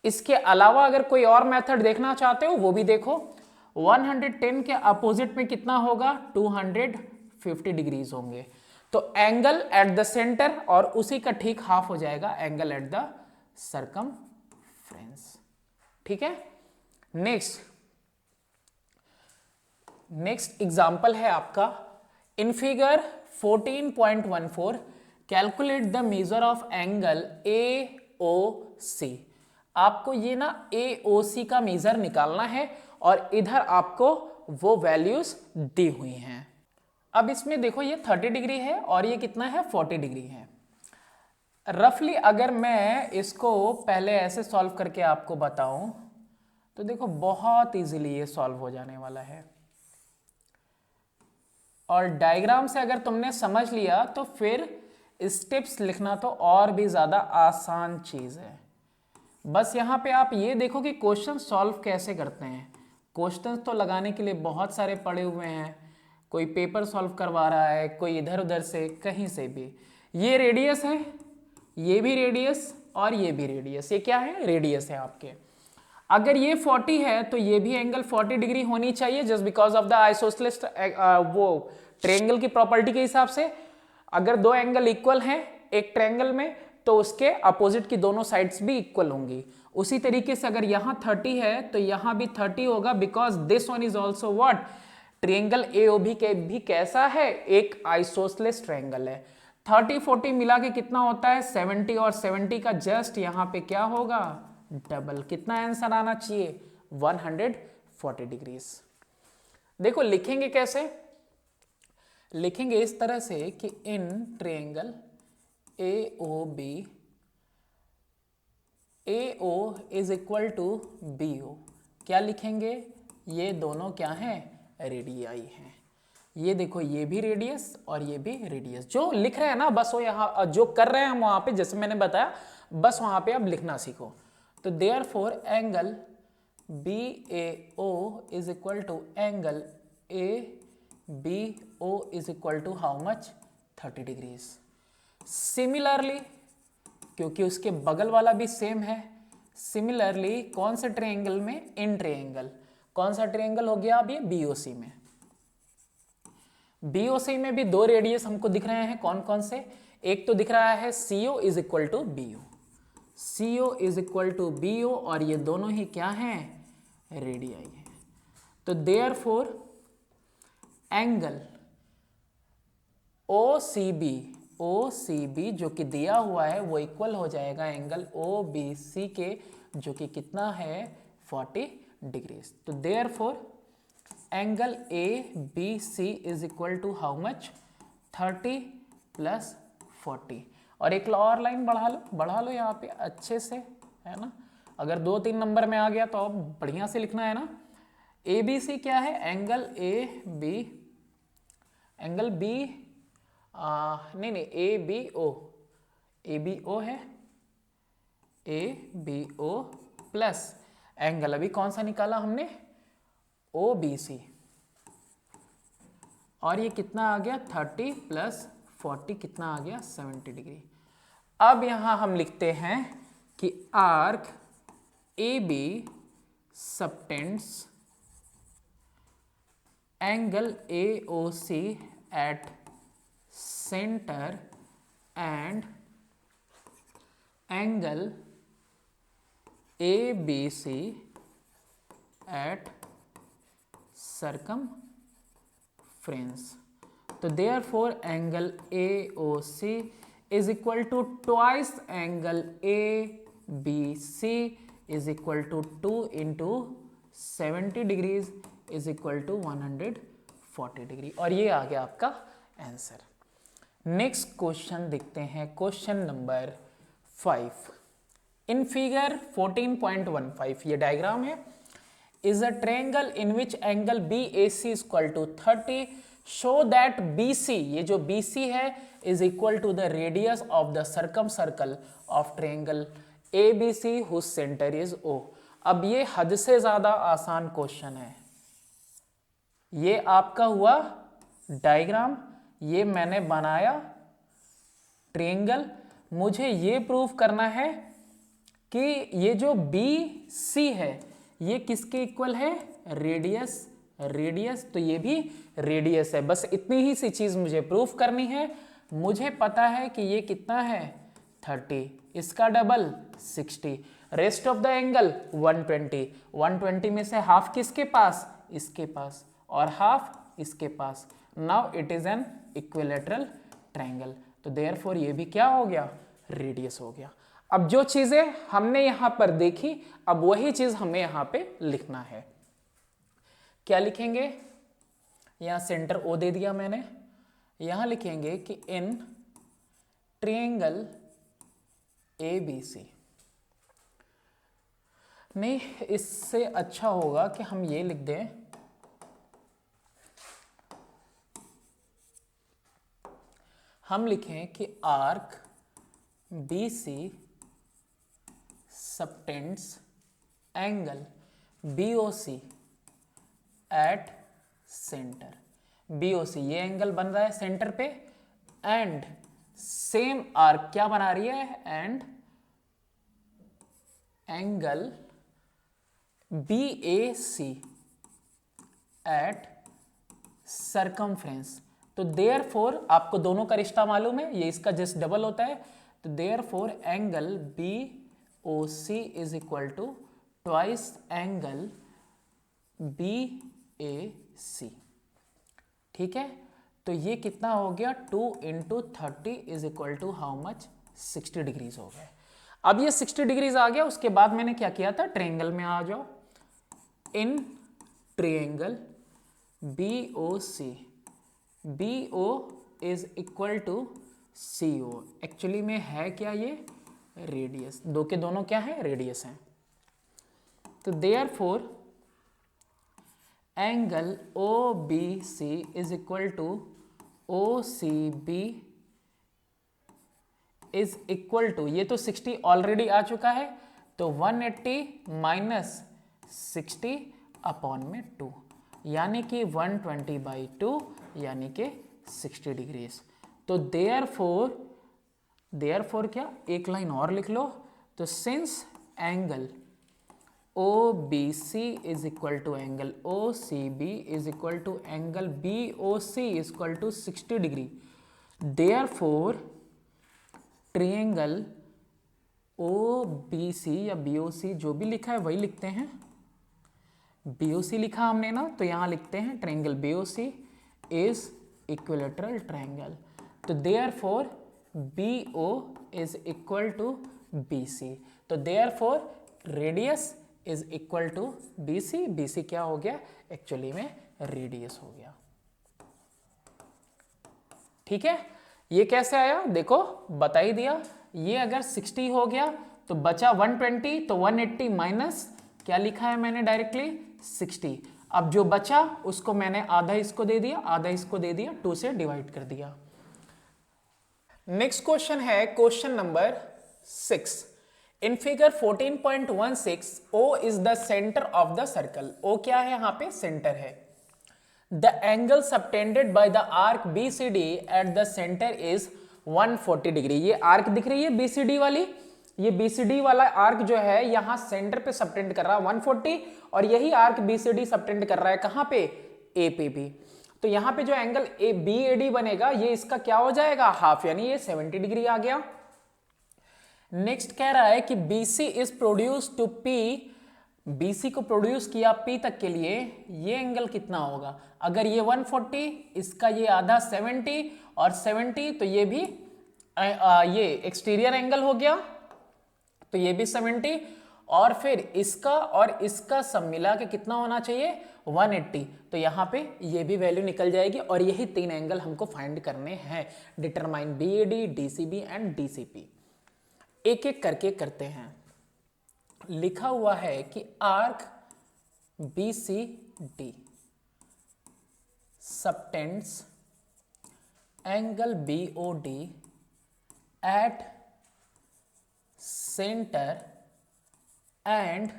इसके अलावा अगर कोई और मेथड देखना चाहते हो वो भी देखो। 110 के अपोजिट में कितना होगा, 250 डिग्रीज होंगे। तो एंगल एट द सेंटर और उसी का ठीक हाफ हो जाएगा एंगल एट द सर्कमफ्रेंस। ठीक है, नेक्स्ट एग्जाम्पल है आपका in figure 14.14 calculate the measure of angle AOC। आपको ये ना AOC का मेजर निकालना है और इधर आपको वो वैल्यूज दी हुई हैं। अब इसमें देखो ये 30 डिग्री है और ये कितना है, 40 डिग्री है। रफली अगर मैं इसको पहले ऐसे सॉल्व करके आपको बताऊं तो देखो बहुत इजीली ये सॉल्व हो जाने वाला है। और डायग्राम से अगर तुमने समझ लिया तो फिर स्टेप्स लिखना तो और भी ज़्यादा आसान चीज़ है। बस यहाँ पे आप ये देखो कि क्वेश्चन सॉल्व कैसे करते हैं। क्वेश्चन तो लगाने के लिए बहुत सारे पड़े हुए हैं, कोई पेपर सॉल्व करवा रहा है, कोई इधर उधर से कहीं से भी। ये रेडियस है, ये भी रेडियस और ये भी रेडियस। ये क्या है, रेडियस है आपके। अगर ये 40 है तो ये भी एंगल 40 डिग्री होनी चाहिए, just because of the isosceles वो ट्रायंगल की प्रॉपर्टी के हिसाब से। अगर दो एंगल इक्वल हैं एक ट्रायंगल में तो उसके अपोजिट की दोनों साइड्स भी इक्वल होंगी। उसी तरीके से अगर यहाँ 30 है तो यहाँ भी 30 होगा, because this one is also what, triangle AOB के भी कैसा है, एक आइसोसेलेस ट्रायंगल है। 30-40 मिला के कितना होता है 70, और 70 का जस्ट यहाँ पे क्या होगा, डबल। कितना आंसर आना चाहिए, 140 डिग्रीज। देखो लिखेंगे कैसे, लिखेंगे इस तरह से कि in triangle AOB AO is equal to BO, क्या लिखेंगे, ये दोनों क्या हैं, रेडियाई हैं। ये देखो ये भी रेडियस और ये भी रेडियस, जो लिख रहे हैं ना बस वो यहाँ जो कर रहे हैं हम वहाँ पे जैसे मैंने बताया बस वहाँ पे अब लिखना सीखो। तो therefore angle BAO is equal to angle ABO is equal to how much, 30 degrees. Similarly क्योंकि उसके बगल वाला भी सेम है, सिमिलरली कौन से ट्रायंगल में, इन ट्रायंगल, कौन सा ट्रायंगल हो गया अब ये, BOC में। BOC में भी दो रेडियस हमको दिख रहे हैं, कौन कौन से, एक तो दिख रहा है CO is equal to BO, CO is equal to BO, और ये दोनों ही क्या हैं, रेडियाई हैं। तो देयरफॉर एंगल OCB जो कि दिया हुआ है वो इक्वल हो जाएगा एंगल OBC के, जो कि कितना है, 40 डिग्रीज। तो therefore angle ABC is equal to how much, 30 plus 40। और एक और लाइन बढ़ा लो यहाँ पे अच्छे से, है ना। अगर 2-3 नंबर में आ गया तो अब बढ़िया से लिखना है ना। ABC क्या है, एंगल एंगल B नहीं ABO है, ABO प्लस एंगल अभी कौन सा निकाला हमने, OBC, और ये कितना आ गया, 30 प्लस 40 कितना आ गया, 70 डिग्री। अब यहां हम लिखते हैं कि arc AB subtends angle AOC at centre and angle ABC at circumference। तो therefore angle AOC is equal to twice angle ABC is equal to 2 into 70 degrees is equal to 140 degree, और ये आ गया आपका आंसर। नेक्स्ट क्वेश्चन देखते हैं, question number 5। In figure 14.15 ये diagram है, is a triangle in which angle BAC is equal to 30, show that BC, ये जो BC है is equal to the radius of the circumcircle of triangle ABC whose center is O। अब ये हद से ज्यादा आसान क्वेश्चन है। ये आपका हुआ डायग्राम, ये मैंने बनाया ट्रायंगल, मुझे ये प्रूव करना है कि ये जो BC है ये किसके इक्वल है, रेडियस, तो ये भी रेडियस है। बस इतनी ही सी चीज मुझे प्रूफ करनी है। मुझे पता है कि ये कितना है, 30, इसका double 60, rest of the angle 120 में से हाफ किसके पास, इसके पास, और हाफ इसके पास। Now it is an equilateral triangle, तो देयरफॉर ये भी क्या हो गया, रेडियस हो गया। अब जो चीजें हमने यहां पर देखी, अब वही चीज हमें यहां पे लिखना है। क्या लिखेंगे, यहां सेंटर O दे दिया मैंने, यहां लिखेंगे कि इन ट्रायंगल ABC, नहीं इससे अच्छा होगा कि हम ये लिख दें, हम लिखें कि arc BC subtends angle BOC at centre. BOC ये एंगल बन रहा है सेंटर पे, एंड सेम आर्क क्या बना रही है, and angle BAC at circumference. तो देयरफॉर आपको दोनों का रिश्ता मालूम है, ये इसका जस्ट डबल होता है, तो therefore angle BOC is equal to twice angle BAC। ठीक है, तो ये कितना हो गया, 2 into 30 is equal to how much, 60 degrees हो गए। अब ये 60 डिग्रीज आ गया, उसके बाद मैंने क्या किया था, ट्रायंगल में आ जाओ। In triangle BOC B O is equal to C O. Actually में है क्या ये? रेडियस। दो के दोनों क्या है? रेडियस हैं। तो therefore angle O B C is equal to O C B is equal to, ये तो 60 ऑलरेडी आ चुका है, तो 180 माइनस 60 अपॉन में 2, यानी कि 120/2 यानी कि 60 डिग्रीज। तो देयरफॉर क्या, एक लाइन और लिख लो, तो since angle O B C is equal to angle O C B is equal to angle B O C is equal to 60 degree, therefore triangle O B C या B O सी जो भी लिखा है वही लिखते हैं, बी ओ सी लिखा हमने ना, तो यहां लिखते हैं triangle B O C is equilateral triangle. तो therefore B O is equal to B C. तो therefore radius is equal to B C. B C क्या हो गया? एक्चुअली में रेडियस हो गया। ठीक है, ये कैसे आया देखो, बता ही दिया। ये अगर 60 हो गया तो बचा 120, तो 180 माइनस क्या लिखा है मैंने डायरेक्टली 60। अब जो बचा उसको मैंने आधा इसको दे दिया, आधा इसको दे दिया, 2 से डिवाइड कर दिया। नेक्स्ट क्वेश्चन है question number 6। In figure 14.16 O is the centre of the circle. O क्या है? यहां पे सेंटर है। The angle subtended by the arc BCD at the center is 140 degree. ये आर्क दिख रही है BCD वाली, ये BCD वाला आर्क जो है यहां सेंटर पे सबटेंड कर रहा है 140, और यही आर्क BCD सबटेंड कर रहा है कहां पे? A पे भी। तो यहां पे जो एंगल BAD बनेगा ये इसका क्या हो जाएगा? हाफ, यानी ये 70 डिग्री आ गया। नेक्स्ट कह रहा है कि BC is produce to P, BC को प्रोड्यूस किया P तक के लिए, ये एंगल कितना होगा? अगर ये 140, इसका ये आधा 70 और 70, तो ये भी ये एक्सटीरियर एंगल हो गया, तो ये भी 70, और फिर इसका और इसका सब मिला के कितना होना चाहिए? 180। तो यहां पे ये भी वैल्यू निकल जाएगी, और यही 3 एंगल हमको फाइंड करने हैं। Determine BAD, DCB and DCP। एक एक करके करते हैं। लिखा हुआ है कि arc BCD subtends angle BOD at centre and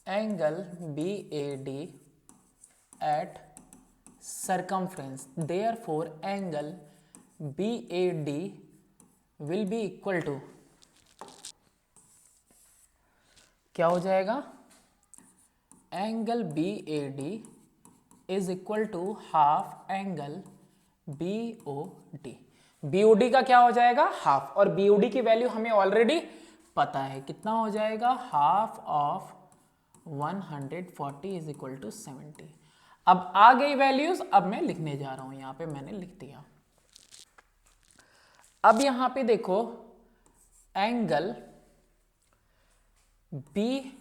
angle BAD at circumference. Therefore angle BAD will be equal to, क्या हो जाएगा? Angle BAD is equal to half angle BOD। BOD का क्या हो जाएगा? हाफ, और BOD की वैल्यू हमें ऑलरेडी पता है, कितना हो जाएगा? Half of 140 is equal to 70। अब आ गई वैल्यूज, अब मैं लिखने जा रहा हूं, यहां पे मैंने लिख दिया। अब यहां पे देखो angle BAD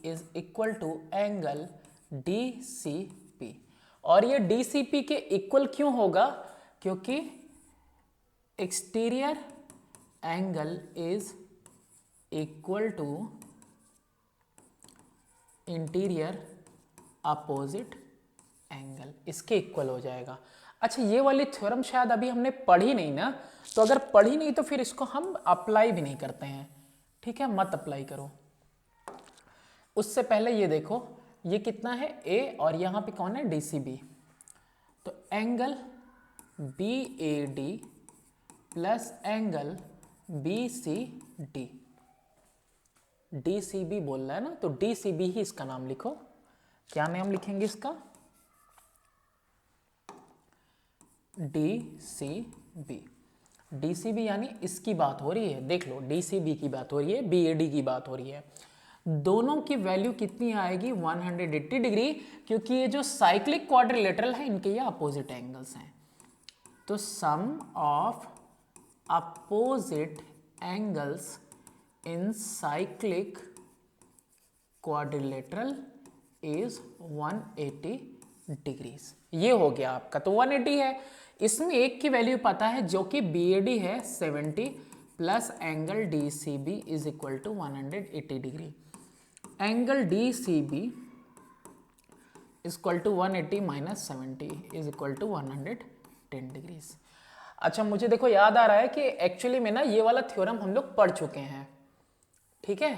is equal to angle DCP, और ये DCP के इक्वल क्यों होगा? क्योंकि exterior angle is equal to interior opposite angle, इसके इक्वल हो जाएगा। अच्छा, ये वाली थ्योरम शायद अभी हमने पढ़ी नहीं ना, तो अगर पढ़ी नहीं तो फिर इसको हम अप्लाई भी नहीं करते हैं, ठीक है? मत अप्लाई करो। उससे पहले ये देखो, ये कितना है? A, और यहां पे कौन है? DCB। तो angle BAD plus angle BCD, DCB बोल रहा है ना, तो DCB ही इसका नाम लिखो। क्या नाम लिखेंगे इसका? DCB। DCB यानी इसकी बात हो रही है, देख लो, DCB की बात हो रही है, BAD की बात हो रही है। दोनों की वैल्यू कितनी आएगी? 180 डिग्री, क्योंकि ये जो साइक्लिक क्वाड्रिलेटरल है इनके ये अपोजिट एंगल्स हैं। तो sum of opposite angles in cyclic quadrilateral is 180 degrees. ये हो गया आपका, तो 180 है। इसमें एक की वैल्यू पता है जो कि BAD है 70 plus angle DCB is equal to 180 degree. Angle DCB is equal to 180 minus 70 is equal to 110 degrees. अच्छा, मुझे देखो याद आ रहा है कि एक्चुअली में ना ये वाला थ्योरम हम लोग पढ़ चुके हैं, ठीक है।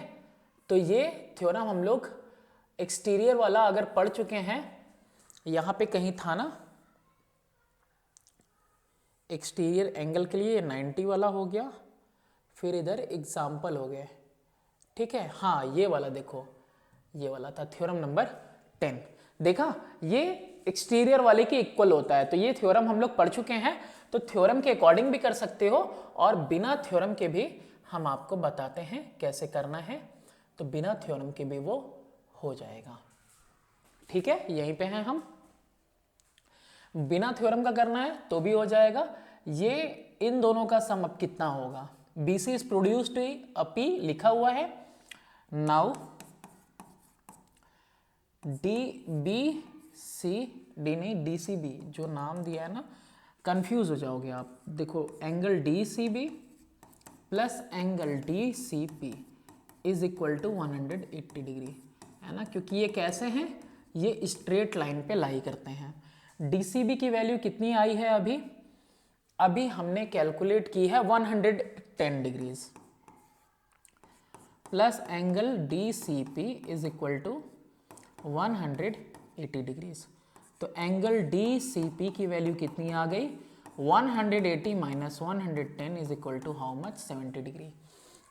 तो ये थ्योरम हम लोग एक्सटीरियर वाला अगर पढ़ चुके हैं, यहां पे कहीं था ना एक्सटीरियर एंगल के लिए 90 वाला हो गया, फिर इधर एग्जाम्पल हो गए, ठीक है। हाँ, ये वाला देखो, ये वाला था थ्योरम नंबर 10। देखा, ये एक्सटीरियर वाले के इक्वल होता है। तो ये थ्योरम हम लोग पढ़ चुके हैं, तो थ्योरम के अकॉर्डिंग भी कर सकते हो और बिना थ्योरम के भी हम आपको बताते हैं कैसे करना है। तो बिना थ्योरम के भी वो हो जाएगा, ठीक है। यहीं पे हैं हम, बिना थ्योरम का करना है तो भी हो जाएगा। ये इन दोनों का सम अब कितना होगा, BC इज प्रोड्यूस्ड P लिखा हुआ है। नाउ DBC, डी नहीं DCB जो नाम दिया है ना, कंफ्यूज हो जाओगे आप। देखो, angle DCB plus angle DCP is equal to 180 degree, है ना, क्योंकि ये कैसे हैं, ये स्ट्रेट लाइन पे लाई करते हैं। DCB की वैल्यू कितनी आई है अभी हमने कैलकुलेट की है 110 degrees plus angle DCP is equal to 180 degrees. तो एंगल DCP की वैल्यू कितनी आ गई, 180 minus 110 is equal to how much, 70 degree.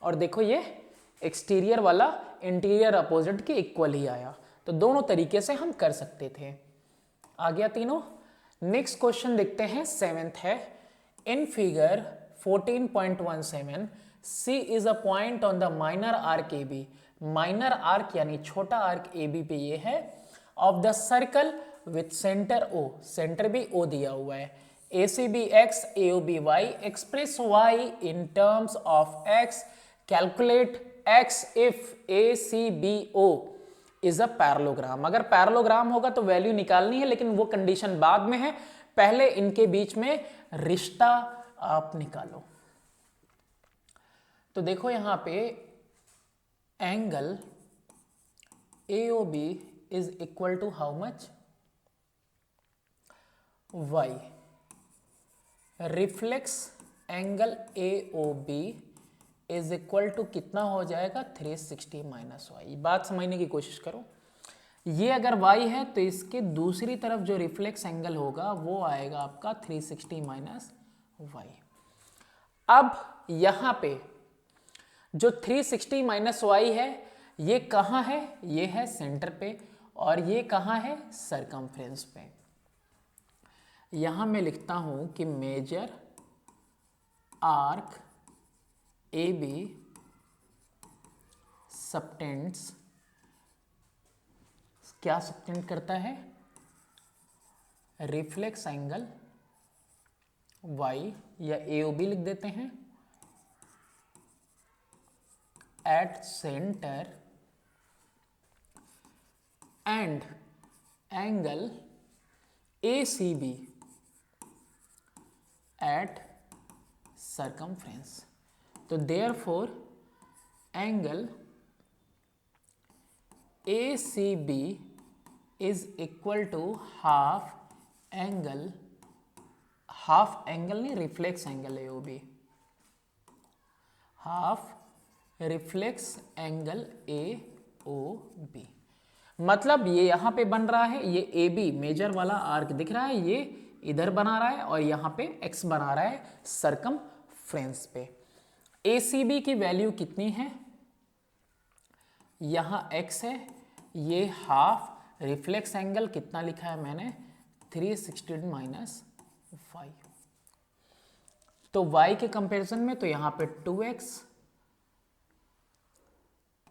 और देखो, ये एक्सटीरियर वाला इंटीरियर अपोजिट के इक्वल ही आया। तो दोनों तरीके से हम कर सकते थे। आ गया तीनों। नेक्स्ट क्वेश्चन देखते हैं, 7th है। In figure 14.17 C is a point on the minor arc AB। Minor arc यानी छोटा आर्क AB पे ये है, of the circle with centre O, centre भी O दिया हुआ है। ACB X, AOB Y, express Y in terms of X, calculate X if ACBO is a parallelogram. अगर पैरेललोग्राम होगा तो वैल्यू निकालनी है, लेकिन वो कंडीशन बाद में है, पहले इनके बीच में रिश्ता आप निकालो। तो देखो यहां पे angle AOB is equal to how much, Y। Reflex angle AOB is equal to कितना हो जाएगा, 360 माइनस वाई। बात समझने की कोशिश करो। ये अगर y है तो इसके दूसरी तरफ जो रिफ्लेक्स एंगल होगा वो आएगा आपका 360 माइनस वाई। अब यहां पे जो 360 माइनस वाई है, ये कहां है, ये है सेंटर पे, और ये कहां है, सरकमफ्रेंस पे। यहां मैं लिखता हूं कि मेजर आर्क AB सबटेंड्स, क्या सबटेंड करता है, रिफ्लेक्स एंगल Y, या AOB लिख देते हैं, at centre and angle ACB at circumference. तो therefore angle ACB is equal to half angle नहीं, reflex angle AOB, half reflex angle AOB। मतलब ये यहां पे बन रहा है, ये AB मेजर वाला आर्क दिख रहा है, ये इधर बना रहा है, और यहां पे X बना रहा है सरकमफ्रेंस पे। ACB की वैल्यू कितनी है, यहां X है, ये हाफ रिफ्लेक्स एंगल कितना लिखा है मैंने, 360 माइनस 5। तो y के कंपैरिजन में तो यहां पे 2x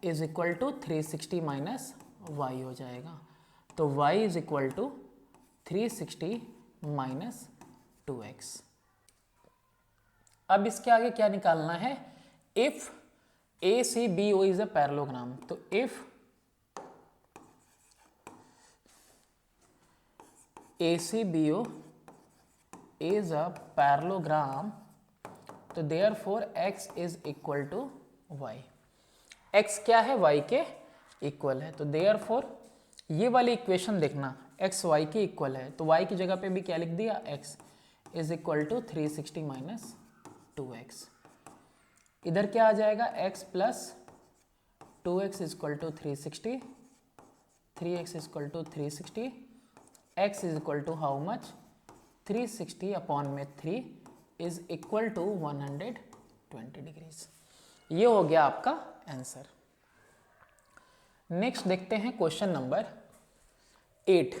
is equal to 360 minus y हो जाएगा। तो y is equal to 360 minus 2x। अब इसके आगे क्या निकालना है, if ACBO is a parallelogram. तो if ACBO is a parallelogram, तो therefore x is equal to y। x क्या है? y के इक्वल है, तो therefore ये वाली इक्वेशन देखना, x y के इक्वल है, तो y की जगह पे भी क्या लिख दिया? x is equal to 360 minus 2x। इधर क्या आ जाएगा? x plus 2x is equal to 360, 3x is equal to 360, x is equal to how much? 360 upon में 3 इज इक्वल टू 120 डिग्रीज। ये हो गया आपका आंसर। नेक्स्ट देखते हैं question number 8।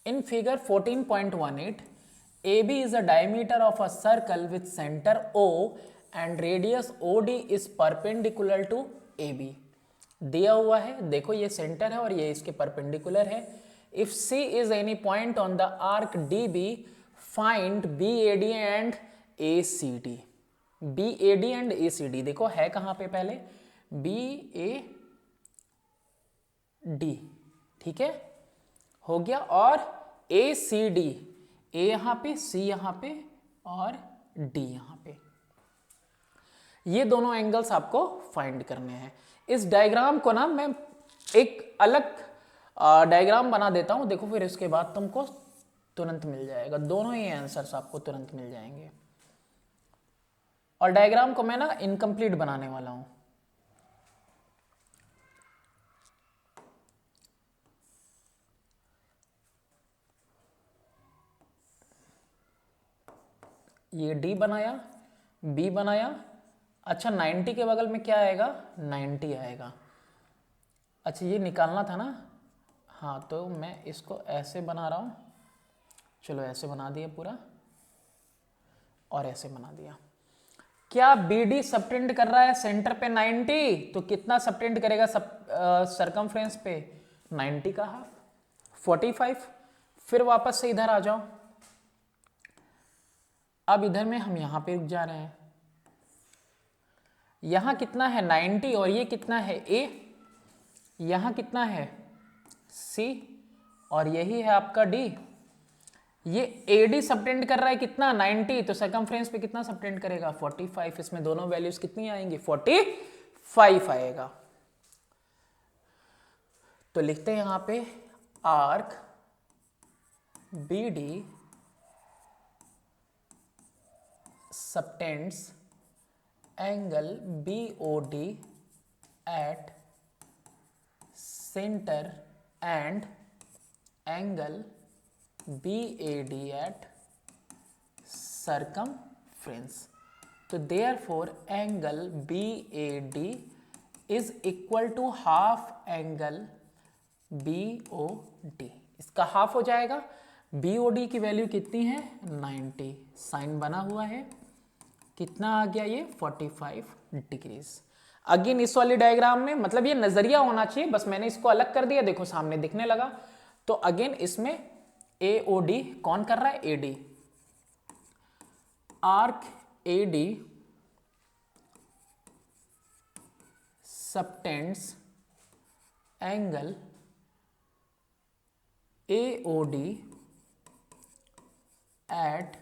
In figure 14.18 AB is a diameter of a circle with center O and radius OD is perpendicular to AB। दिया हुआ है, देखो ये सेंटर है और ये इसके परपेंडिकुलर है। If C is any point on the arc DB, find BAD and ACD। BAD and ACD देखो है कहाँ पे? पहले BAD, ठीक है, हो गया, और ACD, A यहाँ पे, C यहाँ पे और D यहाँ पे, ये दोनों एंगल्स आपको फाइंड करने हैं। इस डायग्राम को ना मैं एक अलग डायग्राम बना देता हूं, देखो, फिर इसके बाद तुमको तुरंत मिल जाएगा, दोनों ही आंसर्स आपको तुरंत मिल जाएंगे। और डायग्राम को मैं ना इनकम्प्लीट बनाने वाला हूं। ये D बनाया, B बनाया, अच्छा 90 के बगल में क्या आएगा? 90 आएगा। अच्छा ये निकालना था ना, हाँ, तो मैं इसको ऐसे बना रहा हूँ, चलो ऐसे बना दिया पूरा, और ऐसे बना दिया। क्या BD सबटेंड कर रहा है सेंटर पे 90, तो कितना सबटेंड करेगा सरकमफ्रेंस पे? 90 का हाफ, 45। फिर वापस से इधर आ जाओ, अब इधर में हम यहां पे रुक जा रहे हैं। यहां कितना है? 90, और ये कितना है? A। यहां कितना है? C, और यही है आपका D। ये AD सबटेंड कर रहा है कितना? 90, तो सरकमफ्रेंस पे कितना सबटेंड करेगा? 45। इसमें दोनों वैल्यूज कितनी आएंगी? 45 आएगा। तो लिखते हैं यहां पे arc BD subtends angle BOD at center and angle BAD at circumference। तो therefore angle BAD is equal to half angle BOD। इसका हाफ हो जाएगा। BOD की वैल्यू कितनी है? 90। साइन बना हुआ है, कितना आ गया ये? 45 डिग्रीज। अगेन इस वाली डायग्राम में, मतलब ये नजरिया होना चाहिए, बस मैंने इसको अलग कर दिया, देखो सामने दिखने लगा। तो अगेन इसमें AOD कौन कर रहा है? AD। Arc AD subtends angle AOD at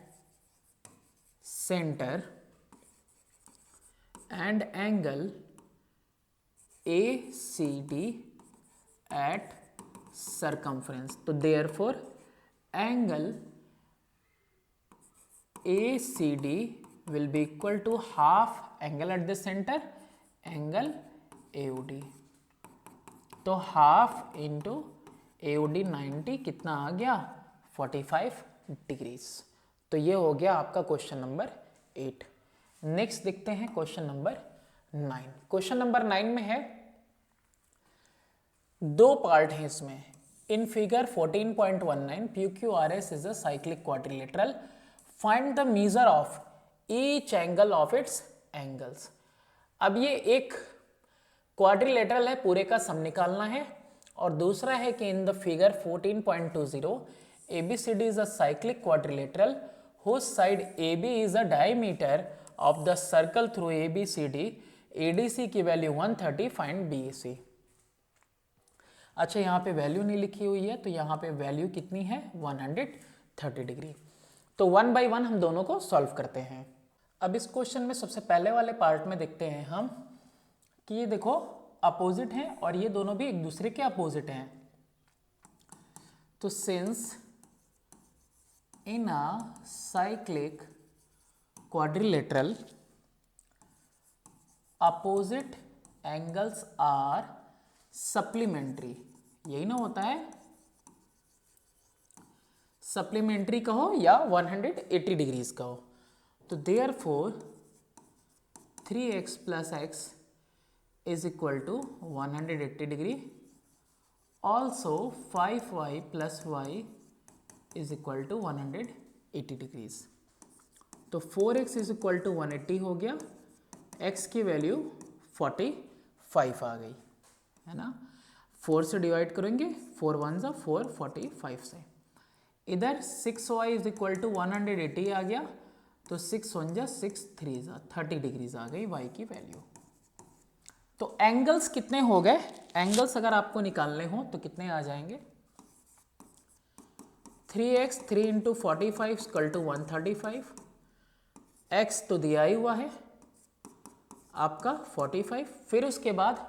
center and angle ACD at circumference। तो therefore angle ACD will be equal to half angle at the center angle AOD। तो हाफ इंटू AOD 90 कितना आ गया? 45 degrees. तो ये हो गया आपका question number 8। Next देखते हैं क्वेश्चन नंबर 9। क्वेश्चन नंबर 9 में है, दो पार्ट है इसमें। In figure 14.19 PQRS is a cyclic quadrilateral, find the measure of each angle of its angles. अब ये एक क्वाड्रिलेटरल है, पूरे का सम निकालना है, और दूसरा है कि in the figure 14.20 ABCD is a cyclic quadrilateral whose side AB is a diameter of the circle through ABCD, ADC की वैल्यू 130, फाइंड BAC। अच्छा यहाँ पे वैल्यू नहीं लिखी हुई है, तो यहाँ पे वैल्यू कितनी है 130 डिग्री। तो 1 बाई 1 हम दोनों को सॉल्व करते हैं। अब इस क्वेश्चन में सबसे पहले वाले पार्ट में देखते हैं हम कि ये देखो अपोजिट हैं और ये दोनों भी एक दूसरे के अपोजिट हैं। तो since in a cyclic quadrilateral opposite angles are supplementary, यही ना होता है, सप्लीमेंट्री कहो या 180 डिग्रीज कहो। तो therefore 3x plus x is equal to 180 degree, also 5y plus y is equal to 180 degrees. तो 4x इज इक्वल टू 180 हो गया, x की वैल्यू 45 आ गई, है ना। 4 से डिवाइड करेंगे, 4 1 जा 4, 45 से। इधर 6y इज इक्वल टू 180 आ गया, तो 6 1 जा 6 3 जा 30 डिग्रीज आ गई y की वैल्यू। तो एंगल्स कितने हो गए, एंगल्स अगर आपको निकालने हो तो कितने आ जाएंगे, 3x 3 into 45 equal to 135, x तो दिया ही हुआ है आपका 45। फिर उसके बाद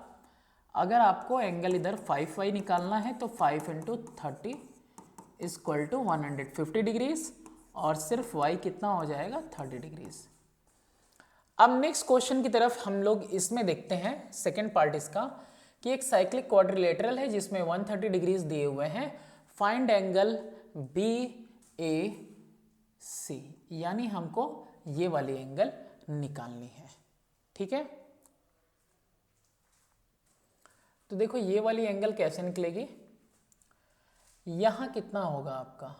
अगर आपको एंगल इधर 5y निकालना है तो 5 इंटू 30 इक्वल टू 150 डिग्रीज, और सिर्फ y कितना हो जाएगा 30 डिग्रीज। अब नेक्स्ट क्वेश्चन की तरफ हम लोग इसमें देखते हैं, सेकेंड पार्ट इसका, कि एक साइक्लिक क्वाड्रिलेटरल है जिसमें 130 डिग्रीज दिए हुए हैं, फाइंड एंगल BAC, यानी हमको ये वाली एंगल निकालनी है। ठीक है, तो देखो ये वाली एंगल कैसे निकलेगी, यहां कितना होगा आपका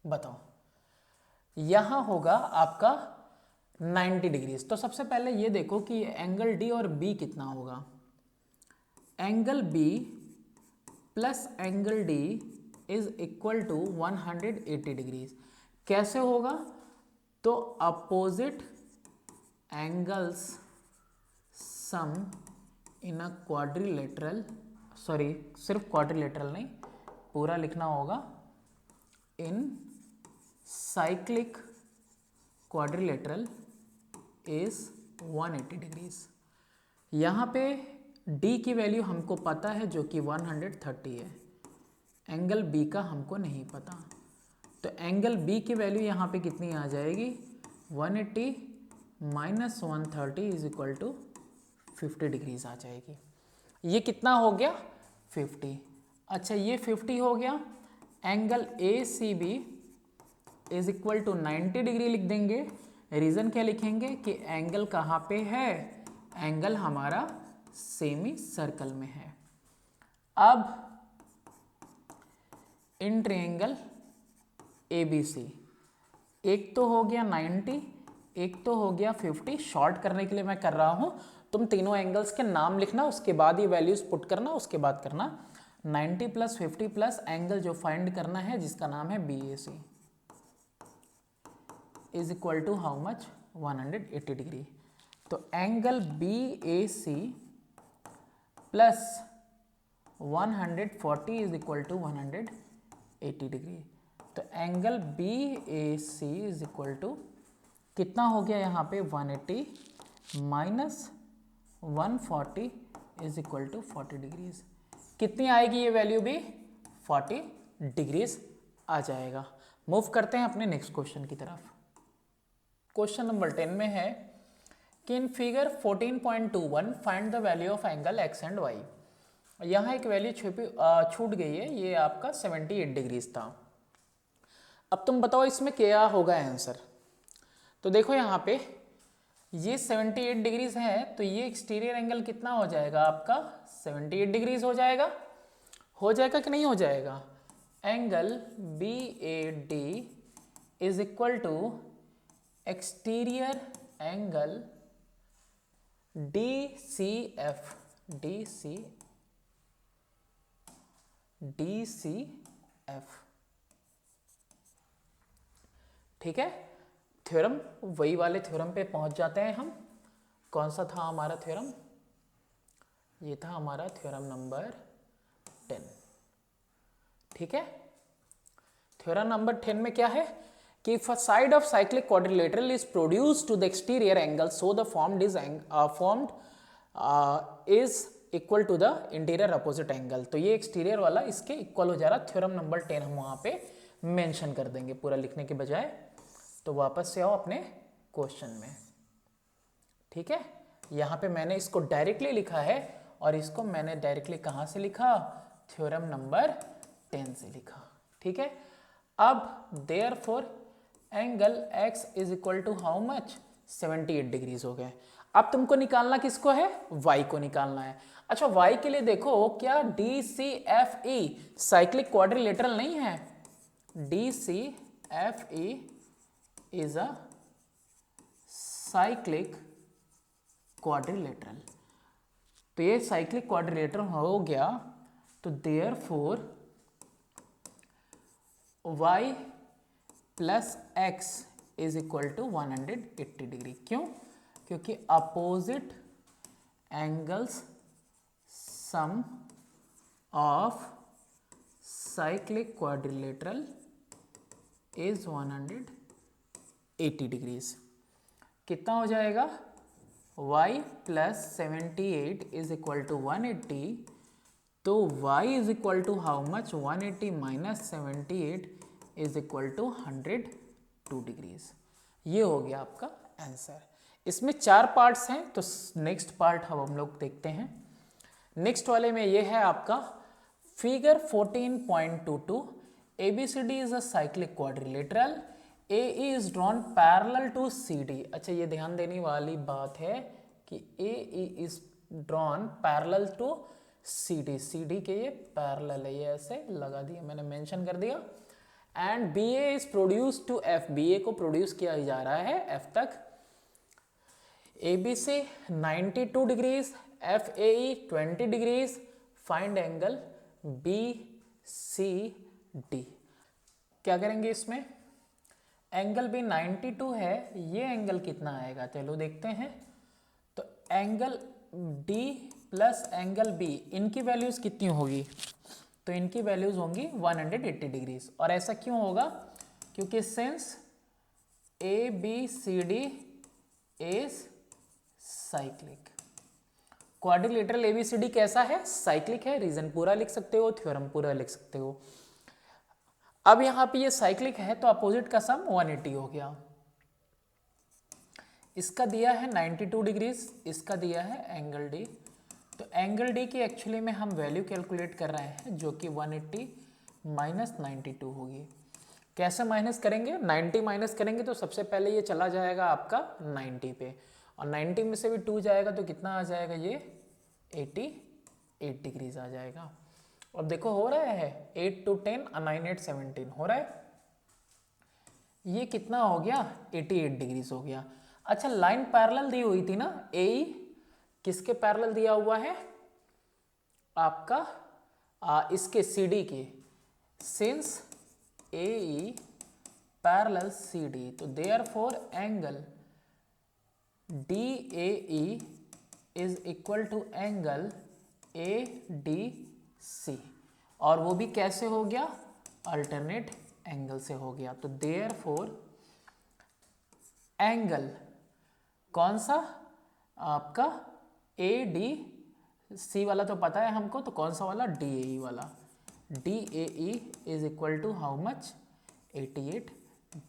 बताओ, यहां होगा आपका 90 डिग्रीज। तो सबसे पहले ये देखो कि एंगल डी और बी कितना होगा, angle B plus angle D is equal to 180 degrees. कैसे होगा, तो opposite angles sum in a quadrilateral, sorry सिर्फ क्वाड्रिलेटरल नहीं पूरा लिखना होगा, in cyclic quadrilateral is 180 degrees. यहाँ पे D की वैल्यू हमको पता है जो कि 130 है, एंगल B का हमको नहीं पता, तो एंगल B की वैल्यू यहाँ पे कितनी आ जाएगी 180 minus 130 is equal to 50 degrees आ जाएगी। ये कितना हो गया 50। अच्छा ये 50 हो गया, angle ACB is equal to 90 degree लिख देंगे। रीज़न क्या लिखेंगे कि एंगल कहाँ पे है, एंगल हमारा सेमी सर्कल में है। अब इन ट्रायंगल ABC, एक तो हो गया 90, एक तो हो गया 50। शॉर्ट करने के लिए मैं कर रहा हूं, तुम तीनों एंगल्स के नाम लिखना, उसके बाद ये वैल्यूज पुट करना, उसके बाद करना 90 प्लस 50 प्लस एंगल जो फाइंड करना है जिसका नाम है BAC is equal to how much 180 degree. तो angle BAC plus 140 is equal to 180 degree. तो angle BAC is equal to कितना हो गया यहाँ पे 180 minus 140 is equal to 40 degrees. कितनी आएगी ये वैल्यू भी 40 डिग्रीज आ जाएगा। मूव करते हैं अपने नेक्स्ट क्वेश्चन की तरफ। क्वेश्चन नंबर 10 में है कि in figure 14.21 find the value of angle x and y। यहाँ एक वैल्यू छूट गई है, ये आपका 78 डिग्रीज था। अब तुम बताओ इसमें क्या होगा आंसर। तो देखो यहाँ पे ये 78 डिग्रीज है, तो ये एक्सटीरियर एंगल कितना हो जाएगा आपका 78 डिग्रीज हो जाएगा कि नहीं हो जाएगा। Angle BAD is equal to exterior angle DCF, ठीक है। थ्योरम वही वाले थ्योरम पे पहुंच जाते हैं हम। कौन सा था हमारा थ्योरम, ये था हमारा थ्योरम नंबर 10। ठीक है, थ्योरम नंबर 10 में क्या है कि if a side of cyclic quadrilateral is produced to the exterior angle so the formed is equal to the interior opposite angle. तो ये एक्सटीरियर वाला इसके इक्वल हो जा रहा। थ्योरम नंबर 10 हम वहां पे मेंशन कर देंगे पूरा लिखने के बजाय। तो वापस से आओ अपने क्वेश्चन में। ठीक है, यहाँ पे मैंने इसको डायरेक्टली लिखा है और इसको मैंने डायरेक्टली कहाँ से लिखा, थ्योरम नंबर 10 से लिखा। ठीक है, अब therefore angle x is equal to how much, 78 degrees हो गए। अब तुमको निकालना किसको है, y को निकालना है। अच्छा, y के लिए देखो क्या DCFE साइक्लिक क्वाड्रिलेटरल नहीं है, DCFE is a cyclic quadrilateral. तो ये साइक्लिक क्वाड्रिलेटरल हो गया, तो therefore y plus x is equal to 180 degree. क्यों, क्योंकि opposite angles sum of cyclic quadrilateral is 180 degrees. कितना हो जाएगा, y plus 78 is equal to 180। तो y is equal to how much, 180 minus 78 is equal to 102 degrees. ये हो गया आपका आंसर। इसमें 4 पार्ट्स हैं, तो नेक्स्ट पार्ट हम लोग देखते हैं। नेक्स्ट वाले में ये है आपका figure 14.22, ABCD is a cyclic quadrilateral, AE is drawn parallel to CD। अच्छा, ये ध्यान देने वाली बात है कि AE is drawn parallel to CD के ये पैरेलल है, ये ऐसे लगा दिया मैंने, मेंशन कर दिया। And BA is produce to F, BA को प्रोड्यूस किया जा रहा है F तक। ABC 92 degrees, FAE 20 degrees. Find angle BCD। क्या करेंगे इसमें, एंगल भी 92 है, ये एंगल कितना आएगा, चलो देखते हैं। तो angle D plus angle B, इनकी वैल्यूज कितनी होगी, तो इनकी वैल्यूज होंगी 180 डिग्रीज। और ऐसा क्यों होगा, क्योंकि since ABCD is cyclic, quadrilateral ABCD कैसा है, साइक्लिक है। रीजन पूरा लिख सकते हो, थ्योरम पूरा लिख सकते हो। अब यहां पे ये साइक्लिक है तो अपोजिट का सम 180 हो गया। इसका दिया है 92 डिग्रीज, इसका दिया है एंगल D। तो एंगल D की एक्चुअली में हम वैल्यू कैलकुलेट कर रहे हैं, जो कि 180 माइनस 92 होगी। कैसे माइनस करेंगे, 90 माइनस करेंगे तो सबसे पहले ये चला जाएगा आपका 90 पे, और 90 में से भी 2 जाएगा तो कितना आ जाएगा, ये 88 डिग्रीज आ जाएगा। अब देखो हो रहा है 8 to 10 9 8 17 हो रहा है, ये कितना हो गया 88 डिग्रीज हो गया। अच्छा, लाइन पैरेलल दी हुई थी ना, AE किसके पैरेलल दिया हुआ है, आपका इसके CD के। सिंस AE पैरेलल CD, तो therefore angle DAE is equal to angle ADC, और वो भी कैसे हो गया, अल्टरनेट एंगल से हो गया। तो देयरफॉर एंगल कौन सा, आपका ADC वाला तो पता है हमको, तो कौन सा वाला, DAE वाला। DAE is equal to how much, 88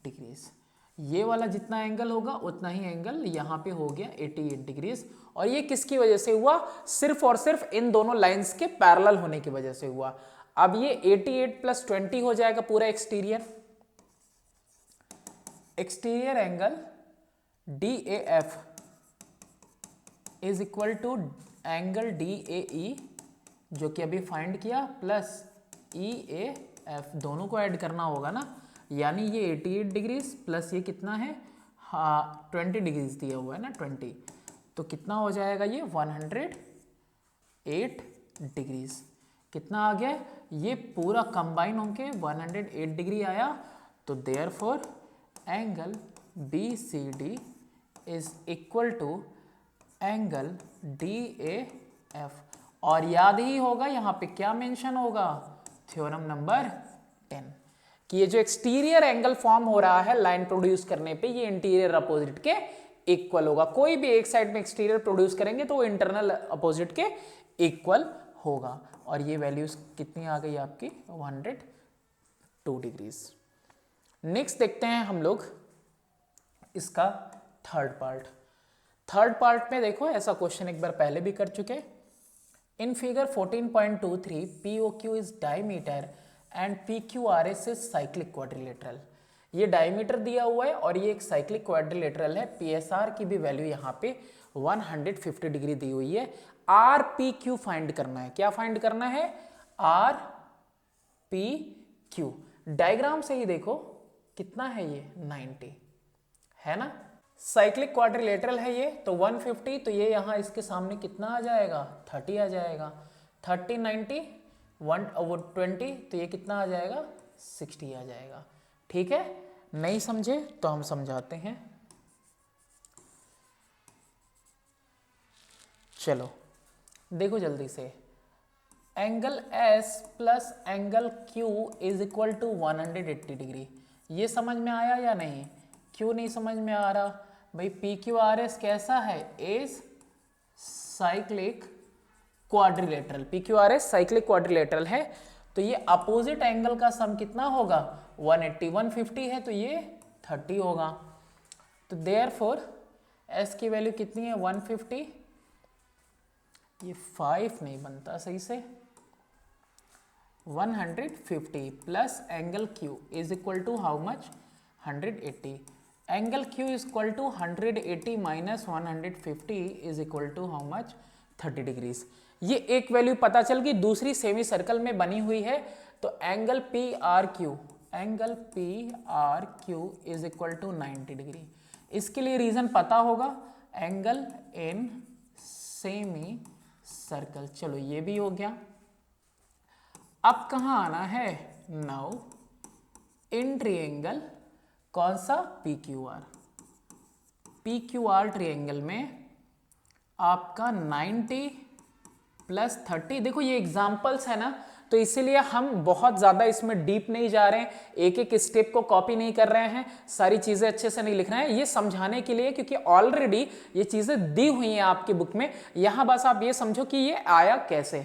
degrees. ये वाला जितना एंगल होगा उतना ही एंगल यहाँ पे हो गया 88 डिग्रीज। और ये किसकी वजह से हुआ, सिर्फ और सिर्फ इन दोनों लाइंस के पैरेलल होने की वजह से हुआ। अब ये 88 प्लस 20 हो जाएगा पूरा exterior angle DAF is equal to angle DAE, जो कि अभी फाइंड किया, प्लस EAF, दोनों को ऐड करना होगा ना, यानी ये 88 डिग्रीज प्लस ये कितना है, हाँ 20 डिग्रीज दिया हुआ है ना 20, तो कितना हो जाएगा ये 108 डिग्रीज। कितना आ गया, ये पूरा कंबाइन होके 108 डिग्री आया। तो therefore angle BCD is equal to angle DAF, और याद ही होगा यहाँ पे क्या मेंशन होगा, थ्योरम नंबर 10, कि ये जो एक्सटीरियर एंगल फॉर्म हो रहा है लाइन प्रोड्यूस करने पे, ये इंटीरियर अपोजिट के इक्वल होगा। कोई भी एक साइड में एक्सटीरियर प्रोड्यूस करेंगे तो वो इंटरनल अपोजिट के इक्वल होगा। और ये वैल्यूज कितनी आ गई आपकी, 102 डिग्रीज। नेक्स्ट देखते हैं हम लोग इसका थर्ड पार्ट। थर्ड पार्ट में देखो ऐसा क्वेश्चन एक बार पहले भी कर चुके। In figure 14.23 POQ is diameter and PQRS is cyclic quadrilateral. ये डायमीटर दिया हुआ है और ये एक साइक्लिक क्वाड्रिलेटरल है। PSR की भी वैल्यू यहाँ पे 150 डिग्री दी हुई है। RPQ फाइंड करना है। क्या फाइंड करना है, RPQ। डायग्राम से ही देखो कितना है ये, 90 है ना। साइक्लिक क्वाड्रिलेटरल है ये, तो 150, तो ये यहाँ इसके सामने कितना आ जाएगा, 30 आ जाएगा। 30 90 1/20, तो ये कितना आ जाएगा, 60 आ जाएगा। ठीक है, नहीं समझे तो हम समझाते हैं। चलो देखो जल्दी से, angle S plus angle Q is equal to 180 degree. ये समझ में आया या नहीं, क्यों नहीं समझ में आ रहा भाई, PQRS कैसा है, is cyclic quadrilateral. PQRS cyclic quadrilateral है, तो ये अपोजिट एंगल का सम कितना होगा, 180। 150 है तो ये 30 होगा। तो देयरफॉर S की वैल्यू कितनी है, 150। ये 5 नहीं बनता सही से, 150 plus angle Q is equal to how much, 180। Angle Q is equal to 180 minus 150 is equal to how much, 30 degrees. ये एक वैल्यू पता चल गई, दूसरी सेमी सर्कल में बनी हुई है। तो angle PRQ, angle PRQ is equal to 90 degree. इसके लिए रीजन पता होगा, एंगल इन सेमी सर्कल। चलो ये भी हो गया। अब कहाँ आना है, नाउ इन ट्रायंगल, कौन सा, PQR। PQR ट्रायंगल में आपका 90 प्लस 30, देखो ये एग्जाम्पल्स है ना, तो इसीलिए हम बहुत ज़्यादा इसमें डीप नहीं जा रहे हैं, एक एक स्टेप को कॉपी नहीं कर रहे हैं, सारी चीज़ें अच्छे से नहीं लिख रहे हैं, ये समझाने के लिए, क्योंकि ऑलरेडी ये चीज़ें दी हुई हैं आपकी बुक में। यहाँ बस आप ये समझो कि ये आया कैसे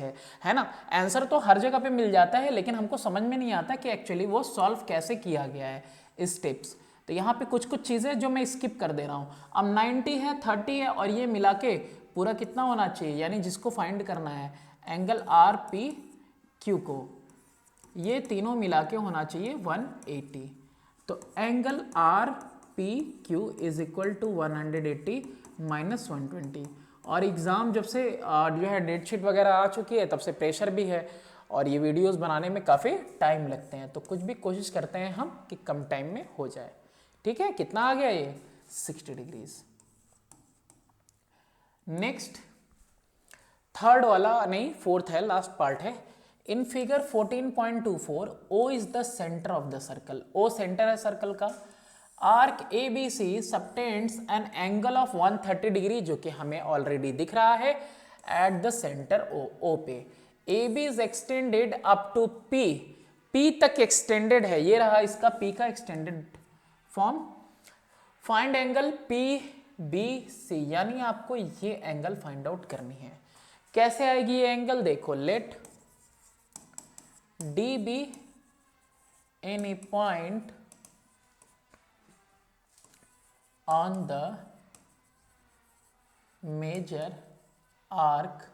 है ना। आंसर तो हर जगह पे मिल जाता है, लेकिन हमको समझ में नहीं आता कि एक्चुअली वो सॉल्व कैसे किया गया है स्टेप्स। तो यहाँ पे कुछ कुछ चीज़ें जो मैं स्किप कर दे रहा हूँ। अब 90 है, 30 है, और ये मिला के पूरा कितना होना चाहिए, यानी जिसको फाइंड करना है एंगल RPQ को, ये तीनों मिला के होना चाहिए 180। तो angle RPQ is equal to 180 minus 120। और एग्ज़ाम जब से जो है डेट शीट वगैरह आ चुकी है, तब से प्रेशर भी है, और ये वीडियोस बनाने में काफ़ी टाइम लगते हैं, तो कुछ भी कोशिश करते हैं हम कि कम टाइम में हो जाए। ठीक है, कितना आ गया ये, 60 डिग्रीज। नेक्स्ट थर्ड वाला नहीं, फोर्थ है, लास्ट पार्ट है। In figure 14.24 O is the centre of the circle. O centre है सर्कल का। Arc ABC subtends an angle of 130 degree, जो कि हमें ऑलरेडी दिख रहा है, एट द सेंटर O पे। AB is extended up to P, P तक एक्सटेंडेड है, ये रहा इसका P का extended form. Find angle PBC, यानी आपको ये एंगल फाइंड आउट करनी है। कैसे आएगी ये एंगल, देखो, late D be any point on the major arc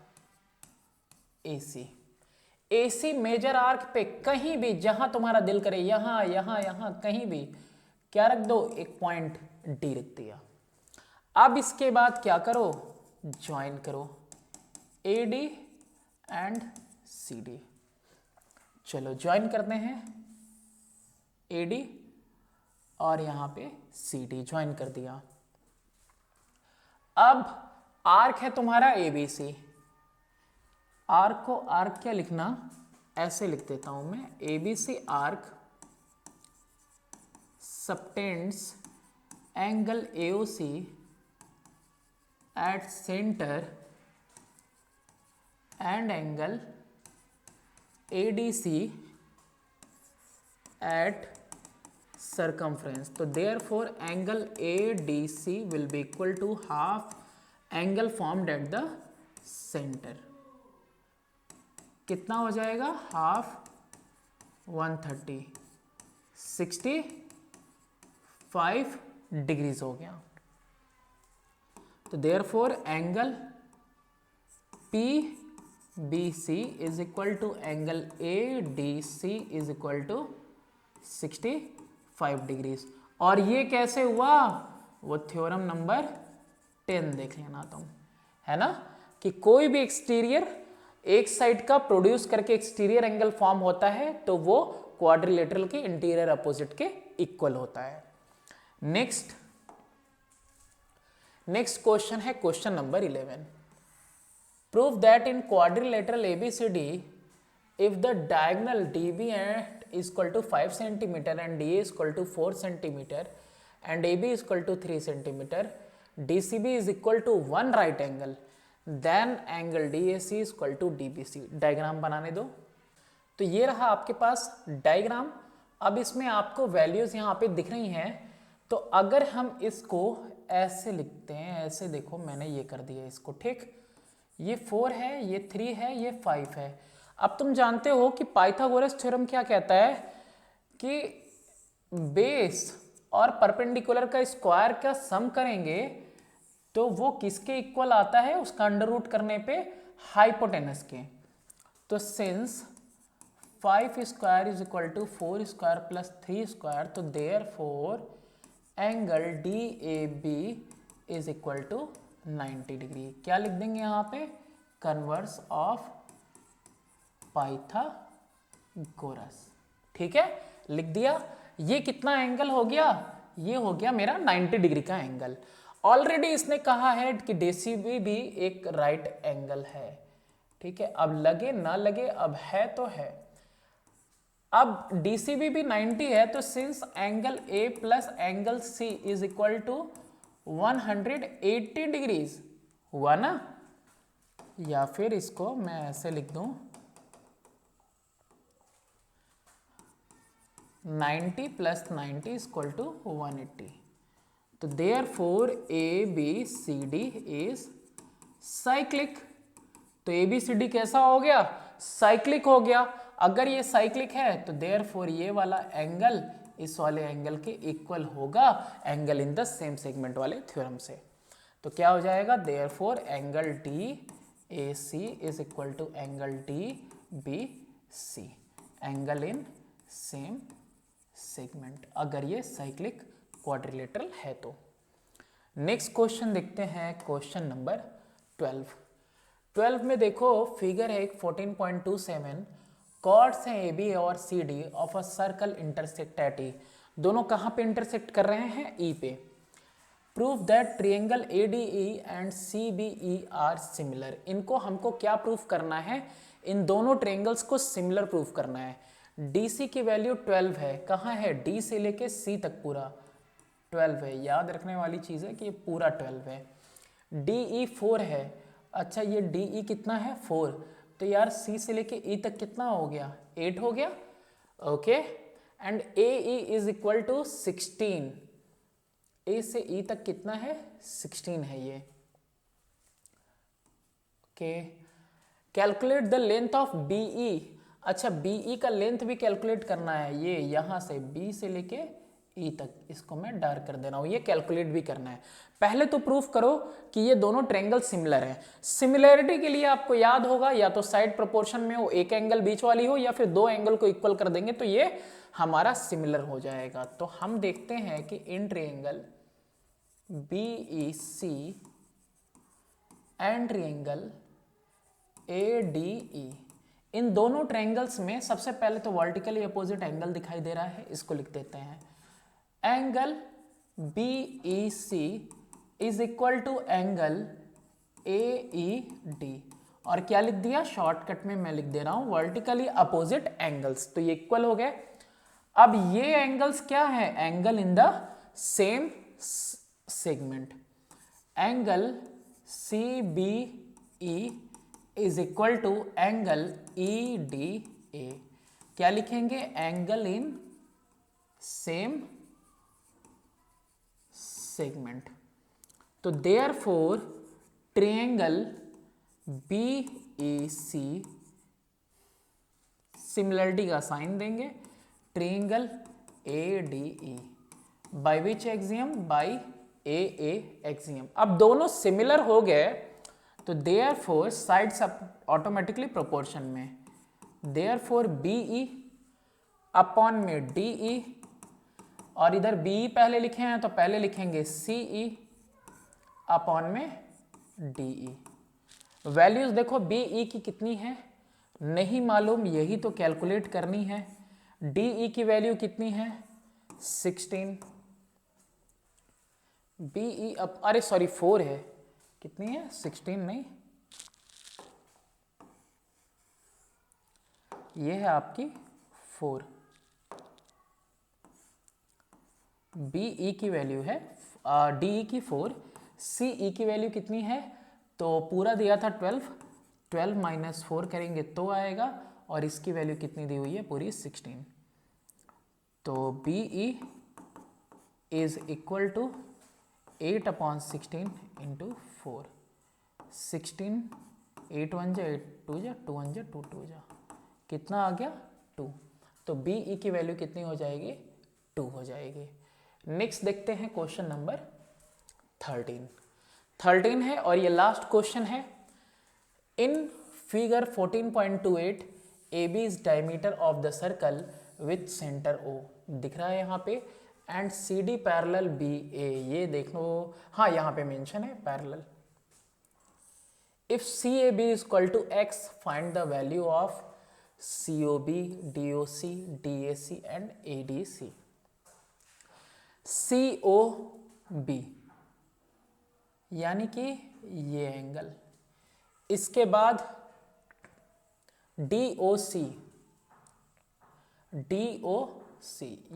AC। AC major arc पे कहीं भी जहां तुम्हारा दिल करे, यहां यहां यहां कहीं भी क्या रख दो, एक पॉइंट D रख दिया। अब इसके बाद क्या करो, ज्वाइन करो AD एंड CD। चलो ज्वाइन करते हैं AD और यहां पे CD, ज्वाइन कर दिया। अब आर्क है तुम्हारा ABC। आर्क को आर्क क्या लिखना, ऐसे लिख देता हूं मैं, ABC arc subtends angle AOC at centre and angle ADC at circumference. तो therefore angle ADC will be equal to half angle formed at the center. कितना हो जाएगा? हाफ 130 65 डिग्रीज हो गया. तो therefore angle PBC is equal to angle ADC is equal to 65 degrees. और ये कैसे हुआ? वो थ्योरम नंबर 10 देख लेना तुम, है ना, कि कोई भी एक्सटीरियर एक साइड का प्रोड्यूस करके एक्सटीरियर एंगल फॉर्म होता है तो वो क्वाड्रिलेटरल के इंटीरियर अपोजिट के इक्वल होता है. नेक्स्ट क्वेश्चन है question number 11. Prove that in quadrilateral ABCD if the diagonal DB is equal to 5 cm and DA is equal to 4 cm and AB is equal to 3 cm, DCB is equal to 1 right angle, then angle DAC is equal to DBC. Diagram बनाने दो. तो ये रहा आपके पास diagram. अब इसमें आपको values यहाँ पे दिख रही हैं. तो अगर हम इसको ऐसे लिखते हैं, ऐसे देखो मैंने ये कर दिया इसको, ठीक. ये 4 है, ये 3 है, ये 5 है. अब तुम जानते हो कि पाइथागोरस थ्योरम क्या कहता है कि बेस और परपेंडिकुलर का स्क्वायर का सम करेंगे तो वो किसके इक्वल आता है? उसका अंडर रूट करने पे हाइपोटेनस के. तो since 5 square is equal to 4 square plus 3 square, तो therefore angle DAB is equal to 90 degree. क्या लिख देंगे यहाँ पे? Converse of Pythagoras. ठीक है, लिख दिया. ये कितना एंगल हो गया? ये हो गया मेरा 90 डिग्री का एंगल. ऑलरेडी इसने कहा है कि DCB भी एक राइट एंगल है. ठीक है, अब लगे ना लगे, अब है तो है. अब DCB भी 90 है, तो सिंस एंगल A प्लस angle C is equal to 180 degrees हुआ ना. या फिर इसको मैं ऐसे लिख दूं 90 प्लस 90 इज इक्वल टू 180. तो देयरफॉर ABCD इज साइक्लिक. तो ABCD कैसा हो गया? साइक्लिक हो गया. अगर ये साइक्लिक है तो देयरफॉर ये वाला एंगल इस वाले एंगल के इक्वल होगा, angle in the same segment वाले थ्योरम से. तो क्या हो जाएगा? Therefore angle DAC is equal to angle DBC, angle in same segment, अगर ये साइक्लिक क्वाड्रिलेटरल है तो. नेक्स्ट क्वेश्चन देखते हैं, क्वेश्चन नंबर 12 में देखो फिगर है एक 14.27. कॉर्ड्स हैं AB और CD of a circle intersect at E. दोनों कहाँ पे इंटरसेक्ट कर रहे हैं? E पे. Prove that triangle ADE and CBE are similar. इनको हमको क्या प्रूफ करना है? इन दोनों ट्रायंगल्स को सिमिलर प्रूफ करना है. DC की वैल्यू 12 है. कहाँ है? D से लेके C तक पूरा 12 है. याद रखने वाली चीज़ है कि ये पूरा 12 है. DE 4 है. अच्छा, ये DE कितना है? 4. तो यार C से लेके E तक कितना हो गया? 8 हो गया. Okay. And AE is equal to 16. A से E तक कितना है? 16 है ये. Okay. Calculate the length of BE. अच्छा, BE का लेंथ भी कैलकुलेट करना है. ये यहाँ से B से लेके E तक, इसको मैं डार्क कर दे रहा हूँ. ये कैलकुलेट भी करना है. पहले तो प्रूफ करो कि ये दोनों ट्रायंगल सिमिलर हैं. सिमिलरिटी के लिए आपको याद होगा या तो साइड प्रोपोर्शन में हो, एक एंगल बीच वाली हो, या फिर दो एंगल को इक्वल कर देंगे तो ये हमारा सिमिलर हो जाएगा. तो हम देखते हैं कि in triangle BEC and triangle ADE, इन दोनों ट्रायंगल्स में सबसे पहले तो वर्टिकली अपोजिट एंगल दिखाई दे रहा है. इसको लिख देते हैं. Angle BEC is equal to angle AED. और क्या लिख दिया? शॉर्टकट में मैं लिख दे रहा हूं वर्टिकली अपोजिट एंगल्स. तो ये इक्वल हो गए. अब ये एंगल्स क्या है? Angle in the same segment. Angle CBE is equal to angle E D A. क्या लिखेंगे? Angle in same segment. तो therefore triangle B A C, similarity का साइन देंगे, triangle A D E by which axiom? By A axiom. अब दोनों similar हो गए तो देयरफॉर साइड्स ऑटोमेटिकली प्रोपोर्शन में, देयरफॉर बी ई अपॉन में डी ई, और इधर बी ई पहले लिखे हैं तो पहले लिखेंगे सी ई अपॉन में डी ई। वैल्यूज देखो बी ई की कितनी है नहीं मालूम, यही तो कैलकुलेट करनी है। डी ई की वैल्यू कितनी है? 16। बी ई अब अरे सॉरी 4 है, कितनी है? 16 नहीं, ये है आपकी 4। बी ई की वैल्यू है डी ई की 4, सी ई की वैल्यू कितनी है? तो पूरा दिया था 12, 12 माइनस 4 करेंगे तो आएगा, और इसकी वैल्यू कितनी दी हुई है? पूरी 16। तो B E is equal to 8/16 into 4। 16, 8 1 जा 8 2 जा 2 1 जा 2 2 जा, कितना आ गया? 2। तो बी ई की वैल्यू कितनी हो जाएगी? 2 हो जाएगी। नेक्स्ट देखते हैं क्वेश्चन नंबर 13 है और ये लास्ट क्वेश्चन है। In figure 14.28 AB is diameter of the circle with centre O, दिख रहा है यहाँ पे, एंड CD पैरेलल BA, ये देख लो, हाँ यहाँ पे मेंशन है parallel. If CAB is equal to X, find the value of COB, DOC, DAC and ADC। COB यानी कि ये एंगल, इसके बाद DOC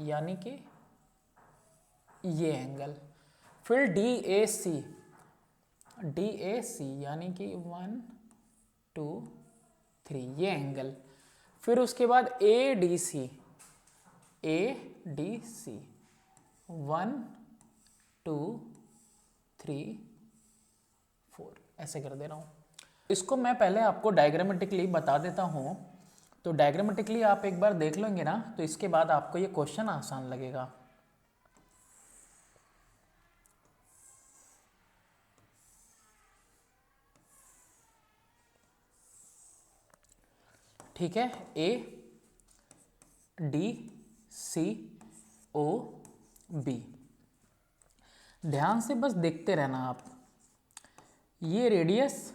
यानी कि ये एंगल, फिर DAC यानी कि 1 2 3 ये एंगल, फिर उसके बाद ADC 1 2 3 4 ऐसे कर दे रहा हूँ। इसको मैं पहले आपको डायग्रामेटिकली बता देता हूँ, तो डायग्रामेटिकली आप एक बार देख लेंगे ना तो इसके बाद आपको ये क्वेश्चन आसान लगेगा। ठीक है, ADCOB, ध्यान से बस देखते रहना आप। ये रेडियस,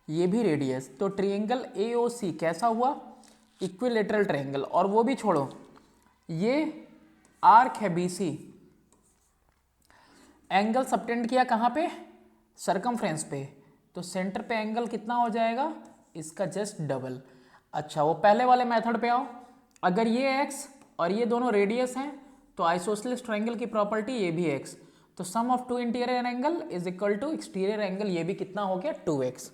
ये भी रेडियस, तो ट्रायंगल AOC कैसा हुआ? Equilateral triangle. और वो भी छोड़ो, ये आर्क है BC, एंगल सबटेंड किया कहाँ पे? सरकमफ्रेंस पे, तो सेंटर पे एंगल कितना हो जाएगा? इसका जस्ट डबल। अच्छा, वो पहले वाले मेथड पे आओ। अगर ये x और ये दोनों रेडियस हैं तो आइसोसेलेस ट्रायंगल की प्रॉपर्टी ये भी x, तो sum of two interior angle is equal to exterior angle, ये भी कितना हो गया? 2x।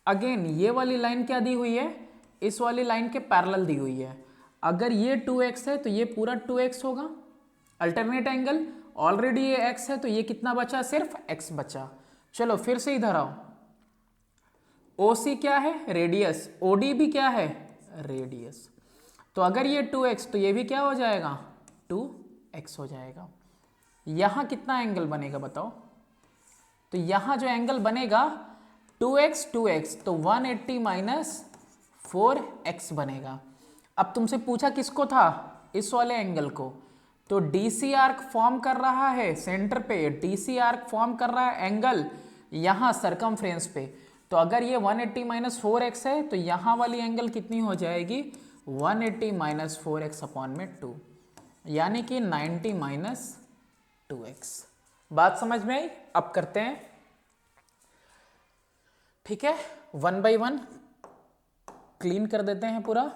अगेन ये वाली लाइन क्या दी हुई है? इस वाली लाइन के पैरेलल दी हुई है। अगर ये 2x है तो ये पूरा 2x होगा अल्टरनेट एंगल, ऑलरेडी ये x है तो ये कितना बचा? सिर्फ x बचा। चलो फिर से इधर आओ, OC क्या है? रेडियस, OD भी क्या है? रेडियस। तो अगर ये 2x तो ये भी क्या हो जाएगा? 2x हो जाएगा। यहां कितना एंगल बनेगा बताओ? तो यहां जो एंगल बनेगा 2x तो 180 माइनस 4x बनेगा। अब तुमसे पूछा किसको था? इस वाले एंगल को, तो DC आर्क फॉर्म कर रहा है सेंटर पे, DC आर्क फॉर्म कर रहा है एंगल यहां सरकमफ्रेंस पे, तो अगर ये 180 माइनस 4x है तो यहां वाली एंगल कितनी हो जाएगी? 180 माइनस 4x अपॉन में 2, यानी कि 90 माइनस 2x। बात समझ में आई? अब करते हैं, ठीक है, 1 बाई 1 क्लीन कर देते हैं पूरा।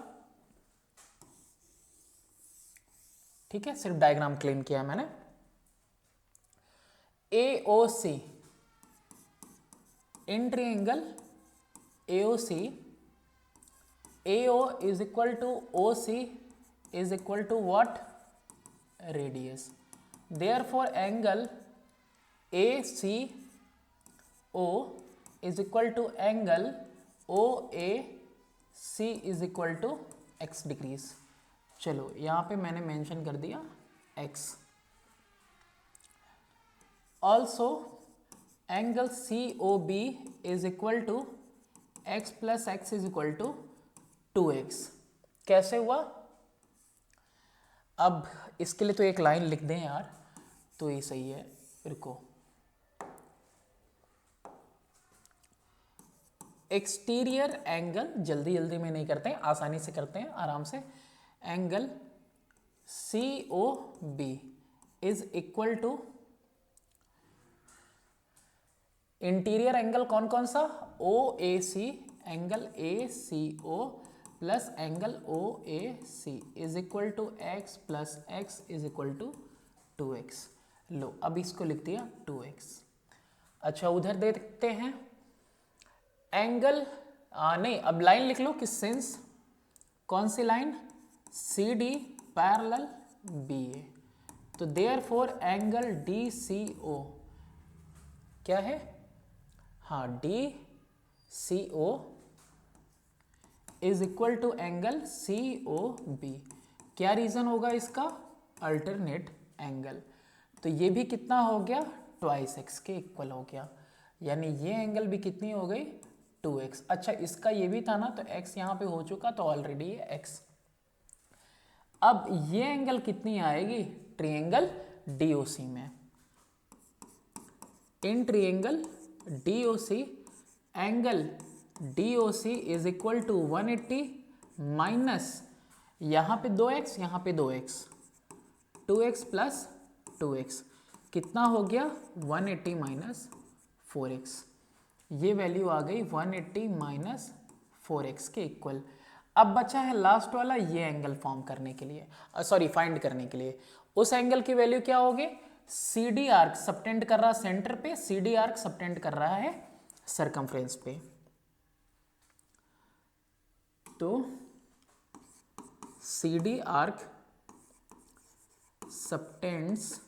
ठीक है, सिर्फ डायग्राम क्लीन किया मैंने। AOC in triangle AOC, AO is equal to OC is equal to what? Radius. Therefore angle ACO is equal to angle OAC is equal to x degrees. चलो यहाँ पे मैंने मेंशन कर दिया x. Also angle COB is equal to x plus x is equal to 2x. कैसे हुआ? अब इसके लिए तो एक लाइन लिख दें यार, तो ये सही है. रुको, एक्सटीरियर एंगल, जल्दी जल्दी में नहीं करते हैं, आसानी से करते हैं, आराम से. Angle COB is equal to interior angle कौन कौन सा? OAC, angle ACO plus angle OAC is equal to x plus x is equal to 2x. लो, अब इसको लिख दिया 2x. अच्छा, उधर देखते हैं एंगल, नहीं, अब लाइन लिख लो कि सिंस, कौन सी लाइन? CD parallel BA. तो देयरफॉर एंगल DCO क्या है? हाँ, DCO is equal to angle COB. क्या रीजन होगा इसका? Alternate angle. तो ये भी कितना हो गया? ट्वाइस x के इक्वल हो गया. यानी ये एंगल भी कितनी हो गई? 2x. अच्छा, इसका ये भी था ना, तो x यहाँ पे हो चुका, तो ऑलरेडी ये x. अब ये एंगल कितनी आएगी? ट्रायंगल DOC में. In triangle DOC, angle DOC is equal to 180 minus यहाँ पे 2x, यहाँ पे 2x, 2x प्लस 2x. कितना हो गया? 180 माइनस 4x. ये वैल्यू आ गई 180 माइनस 4x के इक्वल. अब बचा है लास्ट वाला, ये एंगल फॉर्म करने के लिए, सॉरी फाइंड करने के लिए. उस एंगल की वैल्यू क्या होगी? CD आर्क सबटेंड कर रहा है सेंटर पे, CD आर्क सबटेंड कर रहा है सरकमफ्रेंस पे. तो CD arc subtends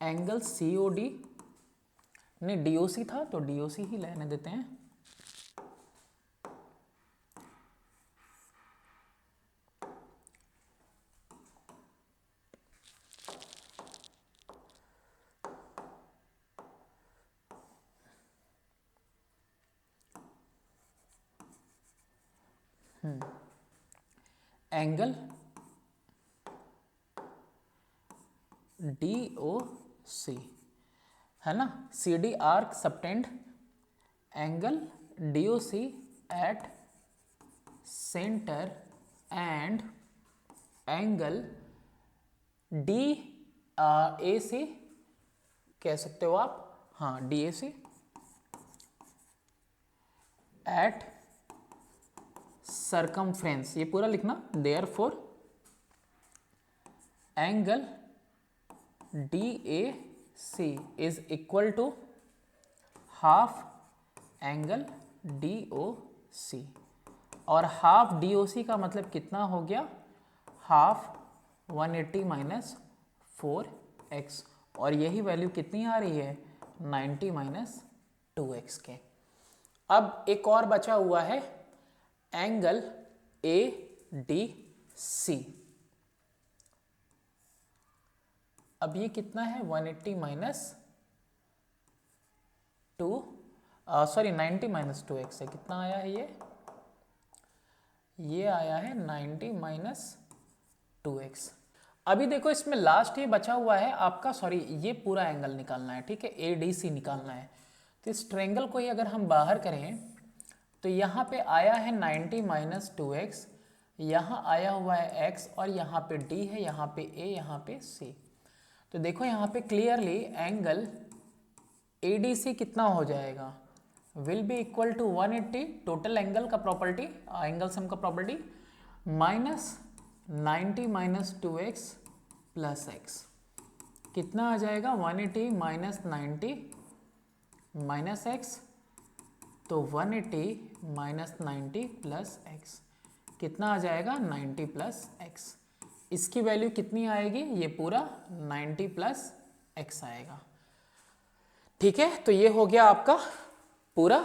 angle COD, नहीं DOC था तो DOC ही लेने देते हैं. एंगल DOC है ना, CD arc subtend angle DOC eight centre and angle DAC कह सकते हो आप, हाँ DAC एट सरकमफ्रेंस. ये पूरा लिखना. Therefore angle DAC is equal to half angle DOC. और हाफ DOC का मतलब कितना हो गया? Half 180 minus 4x. और यही वैल्यू कितनी आ रही है? 90 माइनस 2x के. अब एक और बचा हुआ है एंगल ADC. अब ये कितना है? 180 माइनस 90 माइनस 2x है. कितना आया है ये? ये आया है 90 माइनस 2x. अभी देखो इसमें लास्ट ये बचा हुआ है आपका, सॉरी ये पूरा एंगल निकालना है, ठीक है, ADC निकालना है. तो इस ट्रायंगल को ही अगर हम बाहर करें तो यहाँ पे आया है 90 माइनस 2x, यहाँ आया हुआ है x, और यहाँ पे D है, यहाँ पे A, यहाँ पे C. तो देखो यहाँ पे क्लियरली एंगल ADC कितना हो जाएगा? Will be equal to 180 total angle का प्रॉपर्टी, एंगल सम का property, minus 90 minus 2x plus x. कितना आ जाएगा? 180 माइनस 90 माइनस x तो 180 माइनस 90 प्लस एक्स कितना आ जाएगा 90 प्लस एक्स। इसकी वैल्यू कितनी आएगी, ये पूरा 90 प्लस एक्स आएगा। ठीक है, तो ये हो गया आपका पूरा।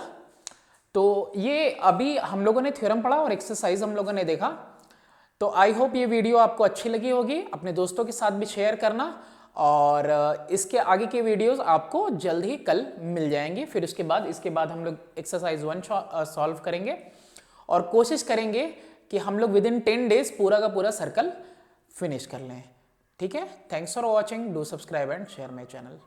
तो ये अभी हम लोगों ने थ्योरम पढ़ा और एक्सरसाइज हम लोगों ने देखा। तो आई होप ये वीडियो आपको अच्छी लगी होगी। अपने दोस्तों के साथ भी शेयर करना, और इसके आगे के वीडियोस आपको जल्द ही कल मिल जाएंगे। फिर इसके बाद हम लोग एक्सरसाइज 1 सॉल्व करेंगे और कोशिश करेंगे कि हम लोग विद इन 10 डेज पूरा का पूरा सर्कल फिनिश कर लें। ठीक है, thanks for watching, do subscribe and share my channel.